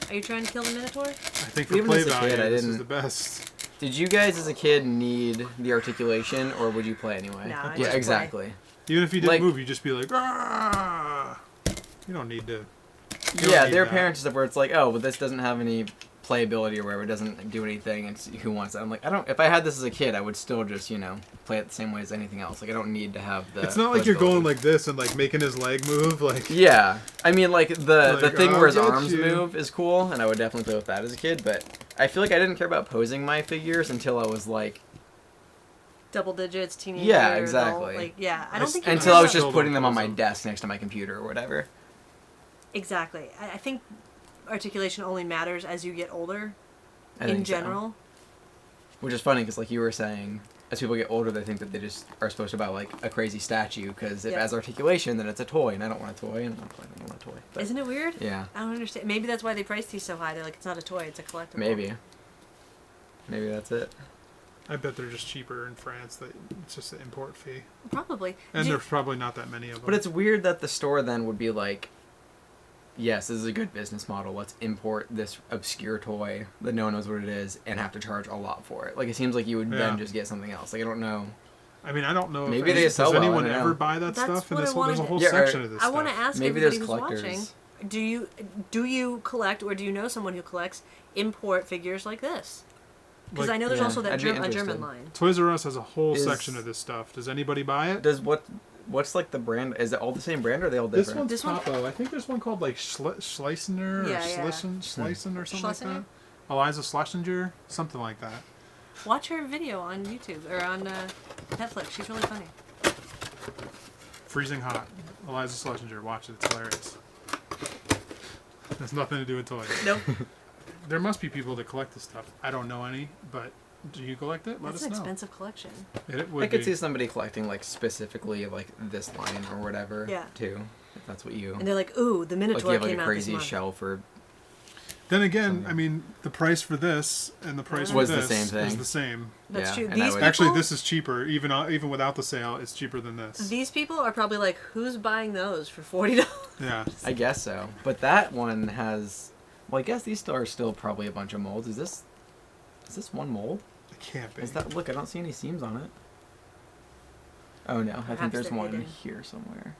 [SPEAKER 1] Are you trying to kill the Minotaur?
[SPEAKER 2] I think for
[SPEAKER 3] Even
[SPEAKER 2] play
[SPEAKER 3] as a
[SPEAKER 2] value,
[SPEAKER 3] kid, I
[SPEAKER 2] this is
[SPEAKER 3] didn't-
[SPEAKER 2] the best.
[SPEAKER 3] Did you guys as a kid need the articulation, or would you play anyway?
[SPEAKER 1] No, I just
[SPEAKER 3] Yeah,
[SPEAKER 1] play.
[SPEAKER 3] exactly.
[SPEAKER 2] Even if you didn't
[SPEAKER 3] Like-
[SPEAKER 2] move, you'd just be like, ah! You don't need to. You don't
[SPEAKER 3] Yeah,
[SPEAKER 2] need
[SPEAKER 3] there are
[SPEAKER 2] that.
[SPEAKER 3] parents and stuff where it's like, oh, but this doesn't have any playability or whatever. It doesn't do anything. It's who wants it. I'm like, I don't. If I had this as a kid, I would still just play it the same way as anything else. Like I don't need to have the.
[SPEAKER 2] It's not like you're going
[SPEAKER 3] playability.
[SPEAKER 2] like this and like making his leg move. Like,
[SPEAKER 3] Yeah, I mean, like the
[SPEAKER 2] Like,
[SPEAKER 3] thing
[SPEAKER 2] I'll
[SPEAKER 3] where his
[SPEAKER 2] get
[SPEAKER 3] arms
[SPEAKER 2] you.
[SPEAKER 3] move is cool, and I would definitely play with that as a kid. But I feel like I didn't care about posing my figures until I was like,
[SPEAKER 1] Double digits, teenager.
[SPEAKER 3] Yeah,
[SPEAKER 1] adult,
[SPEAKER 3] exactly.
[SPEAKER 1] Like, yeah, I
[SPEAKER 2] I
[SPEAKER 1] don't
[SPEAKER 2] s-
[SPEAKER 1] think you
[SPEAKER 3] until I was
[SPEAKER 1] care
[SPEAKER 3] just
[SPEAKER 2] Still
[SPEAKER 3] putting
[SPEAKER 2] don't
[SPEAKER 3] them on
[SPEAKER 2] pose
[SPEAKER 3] my
[SPEAKER 2] them.
[SPEAKER 3] desk next to my computer or whatever.
[SPEAKER 1] about- Exactly. I think articulation only matters as you get older.
[SPEAKER 3] I
[SPEAKER 1] In
[SPEAKER 3] think so.
[SPEAKER 1] general.
[SPEAKER 3] Which is funny because, like you were saying, as people get older, they think that they just are supposed to buy like a crazy statue because if it
[SPEAKER 1] Yeah.
[SPEAKER 3] has articulation, then it's a toy, and I don't want a toy, and I don't want a toy. But,
[SPEAKER 1] Isn't it weird?
[SPEAKER 3] Yeah,
[SPEAKER 1] I don't understand. Maybe that's why they priced these so high. They're like, it's not a toy, it's a collectible.
[SPEAKER 3] maybe. Maybe that's it.
[SPEAKER 2] I bet they're just cheaper in France. That it's just an import fee,
[SPEAKER 1] Probably.
[SPEAKER 2] and
[SPEAKER 1] Do you-
[SPEAKER 2] there's probably not that many of them.
[SPEAKER 3] But it's weird that the store then would be like, yes, this is a good business model. Let's import this obscure toy that no one knows what it is and have to charge a lot for it. Like, it seems like you would
[SPEAKER 2] Yeah.
[SPEAKER 3] then just get something else. Like, I don't know.
[SPEAKER 2] I mean, I don't know.
[SPEAKER 3] Maybe
[SPEAKER 2] if
[SPEAKER 3] they
[SPEAKER 2] does
[SPEAKER 3] sell well, I
[SPEAKER 2] anyone
[SPEAKER 3] don't know.
[SPEAKER 2] ever buy that
[SPEAKER 1] That's
[SPEAKER 2] stuff? And
[SPEAKER 1] what
[SPEAKER 2] this
[SPEAKER 1] I
[SPEAKER 2] whole, there's a
[SPEAKER 1] wanted
[SPEAKER 2] whole
[SPEAKER 3] to- Yeah,
[SPEAKER 2] section of this
[SPEAKER 1] I
[SPEAKER 2] stuff.
[SPEAKER 1] want to ask
[SPEAKER 3] Maybe
[SPEAKER 1] everybody
[SPEAKER 3] there's
[SPEAKER 1] who's
[SPEAKER 3] collectors.
[SPEAKER 1] watching. Do you collect, or do you know someone who collects import figures like this? Because
[SPEAKER 2] Like,
[SPEAKER 1] I know there's
[SPEAKER 3] yeah,
[SPEAKER 1] also that
[SPEAKER 3] I'd be
[SPEAKER 1] a German
[SPEAKER 3] interested.
[SPEAKER 1] line.
[SPEAKER 2] Toys R Us has a whole
[SPEAKER 3] Is-
[SPEAKER 2] section of this stuff. Does anybody buy it?
[SPEAKER 3] Does what's like the brand? Is it all the same brand or are they all
[SPEAKER 2] This
[SPEAKER 3] different?
[SPEAKER 2] one's
[SPEAKER 1] This one-
[SPEAKER 2] Papo. I think there's one called like Schleisner or
[SPEAKER 1] Yeah, yeah.
[SPEAKER 2] Schleisen or something
[SPEAKER 1] Schlesinger?
[SPEAKER 2] like that. Eliza Schlesinger, something like that.
[SPEAKER 1] Watch her video on YouTube or on Netflix. She's really funny.
[SPEAKER 2] Freezing Hot. Eliza Schlesinger. Watch it. It's hilarious. Has nothing to do with toys.
[SPEAKER 1] Nope.
[SPEAKER 2] There must be people that collect this stuff. I don't know any, but do you collect it? Let
[SPEAKER 1] That's an
[SPEAKER 2] us know.
[SPEAKER 1] expensive collection.
[SPEAKER 2] It would
[SPEAKER 3] I could
[SPEAKER 2] be.
[SPEAKER 3] see somebody collecting like specifically like this line or whatever.
[SPEAKER 1] Yeah.
[SPEAKER 3] Too. If that's what you
[SPEAKER 1] And they're like, ooh, the
[SPEAKER 3] like. You
[SPEAKER 1] Minotaur
[SPEAKER 3] have like
[SPEAKER 1] came
[SPEAKER 3] a
[SPEAKER 1] out this
[SPEAKER 3] crazy
[SPEAKER 1] month.
[SPEAKER 3] shelf or
[SPEAKER 2] Then again,
[SPEAKER 3] something.
[SPEAKER 2] I mean, the price for this and the price for
[SPEAKER 3] Was the
[SPEAKER 2] this
[SPEAKER 3] same
[SPEAKER 2] is
[SPEAKER 3] thing.
[SPEAKER 2] the same.
[SPEAKER 1] That's
[SPEAKER 3] Yeah,
[SPEAKER 1] true.
[SPEAKER 3] and I
[SPEAKER 1] These
[SPEAKER 3] would-
[SPEAKER 1] people,
[SPEAKER 2] Actually, this is cheaper. Even without the sale, it's cheaper than this.
[SPEAKER 1] These people are probably like, who's buying those for $40?
[SPEAKER 2] Yeah.
[SPEAKER 3] I guess so. But that one has. Well, I guess these are still probably a bunch of molds. Is this one mold?
[SPEAKER 2] It can't be.
[SPEAKER 3] Is that look? I don't see any seams on it. Oh no, I think
[SPEAKER 1] Perhaps
[SPEAKER 3] there's
[SPEAKER 1] they're
[SPEAKER 3] one
[SPEAKER 1] hidden.
[SPEAKER 3] here somewhere.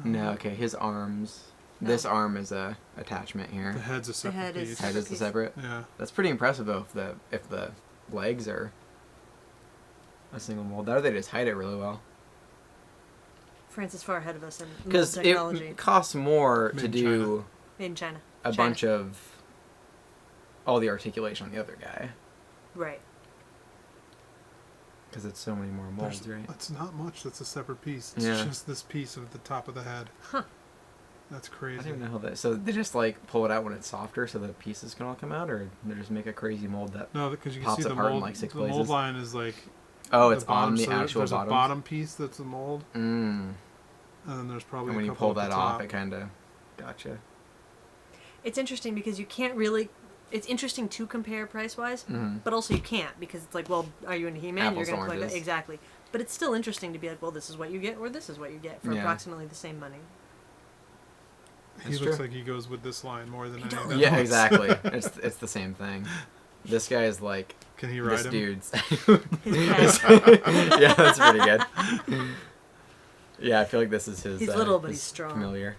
[SPEAKER 3] No, okay, his arms.
[SPEAKER 1] No.
[SPEAKER 3] This arm is a attachment here.
[SPEAKER 2] The head's a separate
[SPEAKER 1] head is-
[SPEAKER 2] piece.
[SPEAKER 3] Head is the
[SPEAKER 1] piece.
[SPEAKER 3] separate.
[SPEAKER 2] Yeah.
[SPEAKER 3] That's pretty impressive though. If the legs are a single mold, that or they just hide it really well.
[SPEAKER 1] France is far ahead of us in mold
[SPEAKER 3] Because
[SPEAKER 1] technology.
[SPEAKER 3] it costs more
[SPEAKER 2] Made
[SPEAKER 3] to
[SPEAKER 2] in
[SPEAKER 3] do
[SPEAKER 1] Made in China.
[SPEAKER 3] a bunch of all the articulation on the other guy.
[SPEAKER 1] Right.
[SPEAKER 3] Because it's so many more molds, right?
[SPEAKER 2] It's not much. That's a separate piece. It's
[SPEAKER 3] Yeah.
[SPEAKER 2] just this piece of the top of the head.
[SPEAKER 1] Huh.
[SPEAKER 2] That's
[SPEAKER 3] I
[SPEAKER 2] crazy.
[SPEAKER 3] don't even know how that. So they just like pull it out when it's softer, so the pieces can all come out, or they just make a crazy mold that.
[SPEAKER 2] No, because you can
[SPEAKER 3] Pops
[SPEAKER 2] see the
[SPEAKER 3] apart in,
[SPEAKER 2] mold.
[SPEAKER 3] like, 6
[SPEAKER 2] the mold
[SPEAKER 3] places.
[SPEAKER 2] line is like.
[SPEAKER 3] Oh, it's
[SPEAKER 2] bottom,
[SPEAKER 3] on the
[SPEAKER 2] so
[SPEAKER 3] actual
[SPEAKER 2] there's
[SPEAKER 3] bottom.
[SPEAKER 2] a bottom piece that's a mold,
[SPEAKER 3] Mm.
[SPEAKER 2] and then there's probably
[SPEAKER 3] And when
[SPEAKER 2] a
[SPEAKER 3] you
[SPEAKER 2] couple
[SPEAKER 3] pull
[SPEAKER 2] at
[SPEAKER 3] that
[SPEAKER 2] the
[SPEAKER 3] off,
[SPEAKER 2] top.
[SPEAKER 3] it kind of. Gotcha.
[SPEAKER 1] It's interesting because you can't really. It's interesting to compare price wise,
[SPEAKER 3] Mm-hmm.
[SPEAKER 1] but also you can't because it's like, well, are you into He-Man?
[SPEAKER 3] Apples
[SPEAKER 1] You're
[SPEAKER 3] to
[SPEAKER 1] going to collect that
[SPEAKER 3] oranges.
[SPEAKER 1] exactly. But it's still interesting to be like, well, this is what you get, or this is what you get for
[SPEAKER 3] Yeah.
[SPEAKER 1] approximately the same money.
[SPEAKER 2] He
[SPEAKER 3] That's
[SPEAKER 2] looks
[SPEAKER 3] true.
[SPEAKER 2] like he goes with this line more than
[SPEAKER 1] He
[SPEAKER 2] any of
[SPEAKER 1] does.
[SPEAKER 2] them.
[SPEAKER 3] Yeah, exactly. It's the same thing. This guy is like
[SPEAKER 2] Can he ride
[SPEAKER 3] this
[SPEAKER 2] him?
[SPEAKER 3] dude's.
[SPEAKER 1] His pet.
[SPEAKER 3] Yeah, that's pretty good. Yeah, I feel like this is his.
[SPEAKER 1] He's little, but
[SPEAKER 3] his
[SPEAKER 1] he's strong.
[SPEAKER 3] Familiar.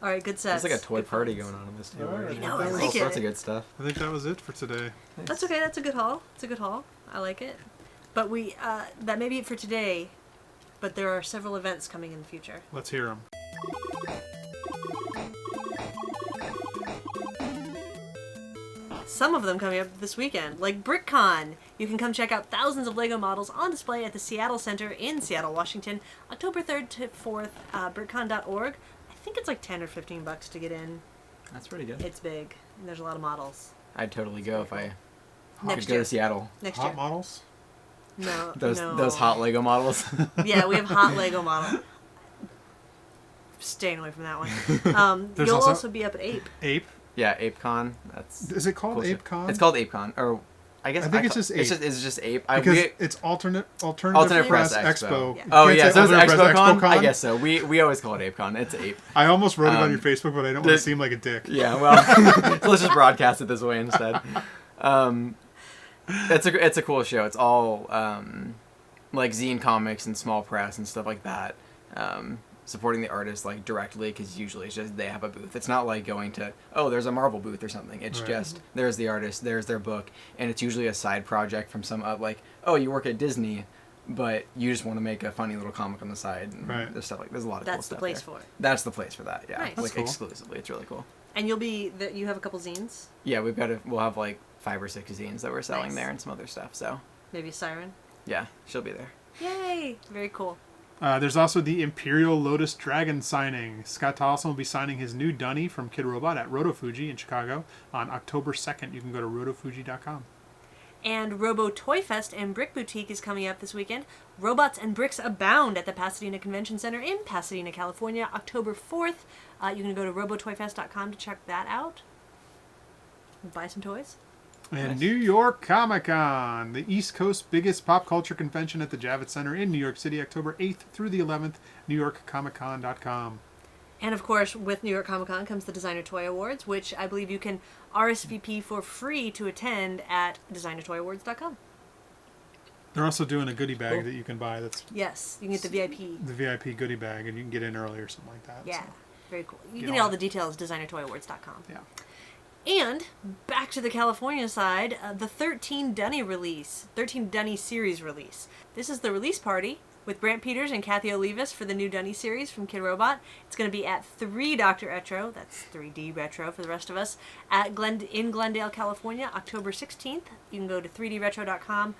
[SPEAKER 1] All right, good sets.
[SPEAKER 3] There's like a toy
[SPEAKER 1] Good
[SPEAKER 3] party
[SPEAKER 1] finds.
[SPEAKER 3] going on this table.
[SPEAKER 2] Alright.
[SPEAKER 3] right
[SPEAKER 1] I know,
[SPEAKER 3] now.
[SPEAKER 1] I
[SPEAKER 3] All
[SPEAKER 1] like
[SPEAKER 3] sorts
[SPEAKER 1] it.
[SPEAKER 3] of good stuff.
[SPEAKER 2] I think that was it for today.
[SPEAKER 1] That's okay. That's a good haul. It's a good haul. I like it. But that may be it for today. But there are several events coming in the future.
[SPEAKER 2] Let's hear him.
[SPEAKER 1] Some of them coming up this weekend, like BrickCon. You can come check out thousands of LEGO models on display at the Seattle Center in Seattle, Washington, October 3rd to 4th. BrickCon.org. I think it's like $10 or $15 to get in.
[SPEAKER 3] That's pretty good.
[SPEAKER 1] It's big, and there's a lot of models.
[SPEAKER 3] I'd totally go if I
[SPEAKER 1] Next
[SPEAKER 3] could go
[SPEAKER 1] year.
[SPEAKER 3] to Seattle.
[SPEAKER 1] Next
[SPEAKER 2] Hot
[SPEAKER 1] year.
[SPEAKER 2] models?
[SPEAKER 1] No,
[SPEAKER 3] Those
[SPEAKER 1] no.
[SPEAKER 3] those hot Lego models.
[SPEAKER 1] Yeah, we have hot Lego model. Staying away from that one.
[SPEAKER 2] There's
[SPEAKER 1] You'll
[SPEAKER 2] also-
[SPEAKER 1] also be up at Ape.
[SPEAKER 2] Ape?
[SPEAKER 3] Yeah, ApeCon. That's
[SPEAKER 2] Is it called
[SPEAKER 3] cool shit.
[SPEAKER 2] ApeCon?
[SPEAKER 3] It's called ApeCon, or I guess
[SPEAKER 2] I think it's just
[SPEAKER 3] It's
[SPEAKER 2] Ape.
[SPEAKER 3] just Ape.
[SPEAKER 2] Because it's alternate
[SPEAKER 3] Press Expo.
[SPEAKER 2] You
[SPEAKER 3] Oh
[SPEAKER 2] can't
[SPEAKER 3] yeah,
[SPEAKER 2] say
[SPEAKER 3] so it's
[SPEAKER 2] alternate press
[SPEAKER 3] ExpoCon. I guess so. We always call it ApeCon. It's Ape.
[SPEAKER 2] I almost wrote it on
[SPEAKER 3] Um,
[SPEAKER 2] your Facebook, but I don't want to seem like a dick.
[SPEAKER 3] Yeah, well, so let's just broadcast it this way instead. It's a cool show. It's all like zine comics and small press and stuff like that. Supporting the artist like directly, because usually it's just they have a booth. It's not like going to there's a Marvel booth or something. It's
[SPEAKER 2] Right.
[SPEAKER 3] just there's the artist, there's their book, and it's usually a side project from some you work at Disney, but you just want to make a funny little comic on the side. And
[SPEAKER 2] Right.
[SPEAKER 3] There's stuff there's a lot of cool
[SPEAKER 1] That's the
[SPEAKER 3] stuff
[SPEAKER 1] place
[SPEAKER 3] there.
[SPEAKER 1] for it.
[SPEAKER 3] That's the place for that. Yeah,
[SPEAKER 1] Nice.
[SPEAKER 2] That's
[SPEAKER 3] like
[SPEAKER 2] cool.
[SPEAKER 3] exclusively. It's really cool.
[SPEAKER 1] And you have a couple zines.
[SPEAKER 3] Yeah, we'll have like 5 or 6 zines that we're selling
[SPEAKER 1] Nice.
[SPEAKER 3] there and some other stuff. So
[SPEAKER 1] Maybe Siren.
[SPEAKER 3] yeah, she'll be there.
[SPEAKER 1] Yay! Very cool.
[SPEAKER 2] There's also the Imperial Lotus Dragon signing. Scott Tolson will be signing his new Dunny from Kid Robot at Rotofuji in Chicago on October 2nd. You can go to rotofuji.com.
[SPEAKER 1] And Robo Toy Fest and Brick Boutique is coming up this weekend. Robots and bricks abound at the Pasadena Convention Center in Pasadena, California, October 4th. You can go to robotoyfest.com to check that out. Buy some toys.
[SPEAKER 2] And
[SPEAKER 3] Nice.
[SPEAKER 2] New York Comic Con, the East Coast's biggest pop culture convention at the Javits Center in New York City, October 8th through the 11th, NewYorkComicCon.com.
[SPEAKER 1] And of course, with New York Comic Con comes the Designer Toy Awards, which I believe you can RSVP for free to attend at designertoyawards.com.
[SPEAKER 2] They're also doing a goodie bag
[SPEAKER 3] Cool.
[SPEAKER 2] that you can buy that's
[SPEAKER 1] Yes, you can get the VIP.
[SPEAKER 2] the VIP goodie bag, and you can get in early or something like that.
[SPEAKER 1] Yeah,
[SPEAKER 2] so,
[SPEAKER 1] very cool. You
[SPEAKER 2] Get
[SPEAKER 1] can
[SPEAKER 2] on
[SPEAKER 1] get all
[SPEAKER 2] it.
[SPEAKER 1] the details at designertoyawards.com.
[SPEAKER 2] yeah.
[SPEAKER 1] And back to the California side, the 13 Dunny series release. This is the release party with Brant Peters and Kathy Olivas for the new Dunny series from Kid Robot. It's going to be at 3 Dr. Etro, that's 3D Retro for the rest of us, in Glendale, California, October 16th. You can go to 3dretro.com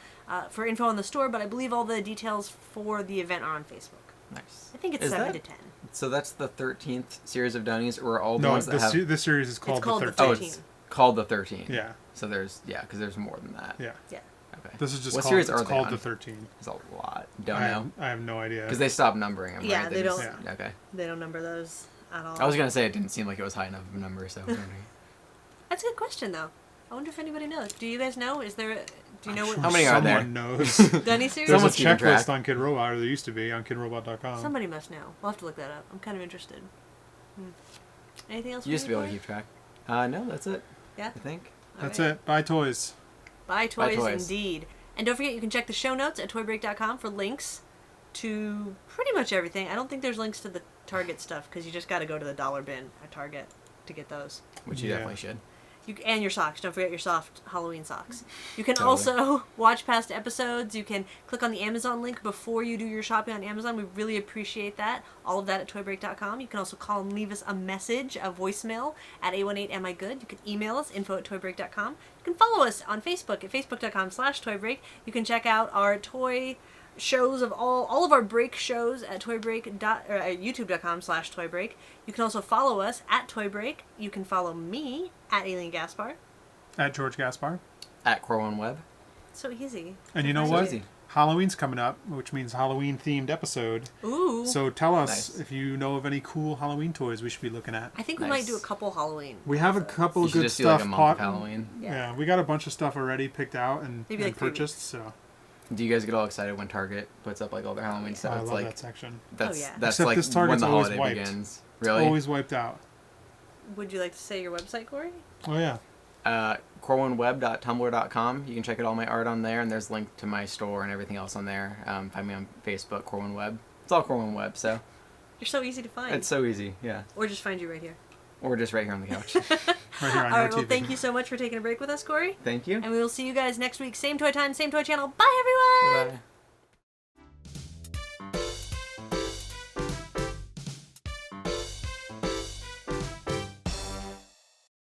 [SPEAKER 1] for info on the store, but I believe all the details for the event are on Facebook.
[SPEAKER 3] Nice.
[SPEAKER 1] I think it's
[SPEAKER 3] Is
[SPEAKER 1] 7
[SPEAKER 3] that-
[SPEAKER 1] to 10.
[SPEAKER 3] So that's the 13th series of Dunnies, or all the
[SPEAKER 2] No,
[SPEAKER 3] ones that have
[SPEAKER 2] this series is called,
[SPEAKER 1] called
[SPEAKER 2] the
[SPEAKER 1] the
[SPEAKER 2] 13.
[SPEAKER 3] Oh,
[SPEAKER 1] 13.
[SPEAKER 3] it's called the 13.
[SPEAKER 2] Yeah,
[SPEAKER 3] So there's because there's more than that.
[SPEAKER 2] yeah.
[SPEAKER 1] Yeah.
[SPEAKER 3] Okay.
[SPEAKER 2] This is just
[SPEAKER 3] What
[SPEAKER 2] called,
[SPEAKER 3] series
[SPEAKER 2] it's
[SPEAKER 3] are they
[SPEAKER 2] called
[SPEAKER 3] on?
[SPEAKER 2] the 13.
[SPEAKER 3] There's a lot. Don't
[SPEAKER 2] I
[SPEAKER 3] know.
[SPEAKER 2] have, I have no idea.
[SPEAKER 3] Because they stopped numbering them,
[SPEAKER 1] Yeah,
[SPEAKER 3] right?
[SPEAKER 1] they
[SPEAKER 3] just-
[SPEAKER 2] don't-
[SPEAKER 3] Okay.
[SPEAKER 1] They don't number those at all.
[SPEAKER 3] I was gonna say it didn't seem like it was high enough of a number, so.
[SPEAKER 1] That's a good question, though. I wonder if anybody knows. Do you guys know? Do you know what
[SPEAKER 3] How many are there?
[SPEAKER 2] Someone knows.
[SPEAKER 1] Dunny series?
[SPEAKER 2] There's a
[SPEAKER 3] Someone's keeping
[SPEAKER 2] checklist
[SPEAKER 3] track.
[SPEAKER 2] on Kid Robot, or there used to be on KidRobot.com.
[SPEAKER 1] Somebody must know. We'll have to look that up. I'm kind of interested. Anything else?
[SPEAKER 3] You used to be able to keep track. No, that's it.
[SPEAKER 1] Yeah?
[SPEAKER 3] I think.
[SPEAKER 2] That's
[SPEAKER 1] Alright.
[SPEAKER 2] it. Buy toys.
[SPEAKER 1] Buy toys,
[SPEAKER 3] toys.
[SPEAKER 1] indeed. And don't forget, you can check the show notes at toybreak.com for links to pretty much everything. I don't think there's links to the Target stuff because you just got to go to the dollar bin at Target to get those.
[SPEAKER 3] Which you definitely should.
[SPEAKER 1] And your socks. Don't forget your soft Halloween socks. You can
[SPEAKER 3] Totally.
[SPEAKER 1] also watch past episodes. You can click on the Amazon link before you do your shopping on Amazon. We really appreciate that. All of that at toybreak.com. You can also call and leave us a message, a voicemail at 818-AM-I-GOOD. You can email us, info@toybreak.com. You can follow us on Facebook at facebook.com/toybreak. You can check out our toy shows of all of our break shows at youtube.com/toybreak. You can also follow us at toybreak. You can follow me at Alien Gaspar.
[SPEAKER 2] At George Gaspar.
[SPEAKER 3] At Corwin Webb.
[SPEAKER 1] So easy.
[SPEAKER 2] And you know
[SPEAKER 1] Nice.
[SPEAKER 2] what?
[SPEAKER 3] Easy.
[SPEAKER 2] Halloween's coming up, which means Halloween themed episode.
[SPEAKER 1] Ooh.
[SPEAKER 2] So tell us
[SPEAKER 3] Nice.
[SPEAKER 2] if you know of any cool Halloween toys we should be looking at.
[SPEAKER 1] I think we
[SPEAKER 3] Nice.
[SPEAKER 1] might do a couple Halloween.
[SPEAKER 2] We have a
[SPEAKER 1] episodes.
[SPEAKER 2] couple
[SPEAKER 3] You
[SPEAKER 2] of
[SPEAKER 3] should
[SPEAKER 2] good
[SPEAKER 3] just do like
[SPEAKER 2] stuff.
[SPEAKER 3] a month of Halloween.
[SPEAKER 2] Yeah, we got a bunch of stuff already picked out and,
[SPEAKER 1] Maybe
[SPEAKER 2] and
[SPEAKER 1] like 3
[SPEAKER 2] purchased. So
[SPEAKER 3] Do you guys get all excited when Target puts up like all their Halloween stuff?
[SPEAKER 2] I
[SPEAKER 3] It's
[SPEAKER 2] love
[SPEAKER 3] like
[SPEAKER 2] that section.
[SPEAKER 3] that's
[SPEAKER 1] Oh, yeah.
[SPEAKER 3] that's
[SPEAKER 2] Except
[SPEAKER 3] like
[SPEAKER 2] this
[SPEAKER 3] when
[SPEAKER 2] Target's
[SPEAKER 3] the
[SPEAKER 2] always
[SPEAKER 3] holiday
[SPEAKER 2] wiped.
[SPEAKER 3] begins. Really?
[SPEAKER 2] Always wiped out.
[SPEAKER 1] Would you like to say your website, Corey?
[SPEAKER 2] Oh yeah.
[SPEAKER 3] CorwinWebb.tumblr.com. You can check out all my art on there, and there's a link to my store and everything else on there. Find me on Facebook, Corwin Webb. It's all Corwin Webb, so
[SPEAKER 1] You're so easy to find.
[SPEAKER 3] it's so easy, yeah.
[SPEAKER 1] Or just find you right here.
[SPEAKER 3] Or just right here on the couch.
[SPEAKER 2] Right here on
[SPEAKER 1] All right,
[SPEAKER 2] your
[SPEAKER 1] well,
[SPEAKER 2] TV.
[SPEAKER 1] thank you so much for taking a break with us, Corey.
[SPEAKER 3] Thank you.
[SPEAKER 1] And we will see you guys next week. Same toy time, same toy channel. Bye, everyone!
[SPEAKER 3] Bye.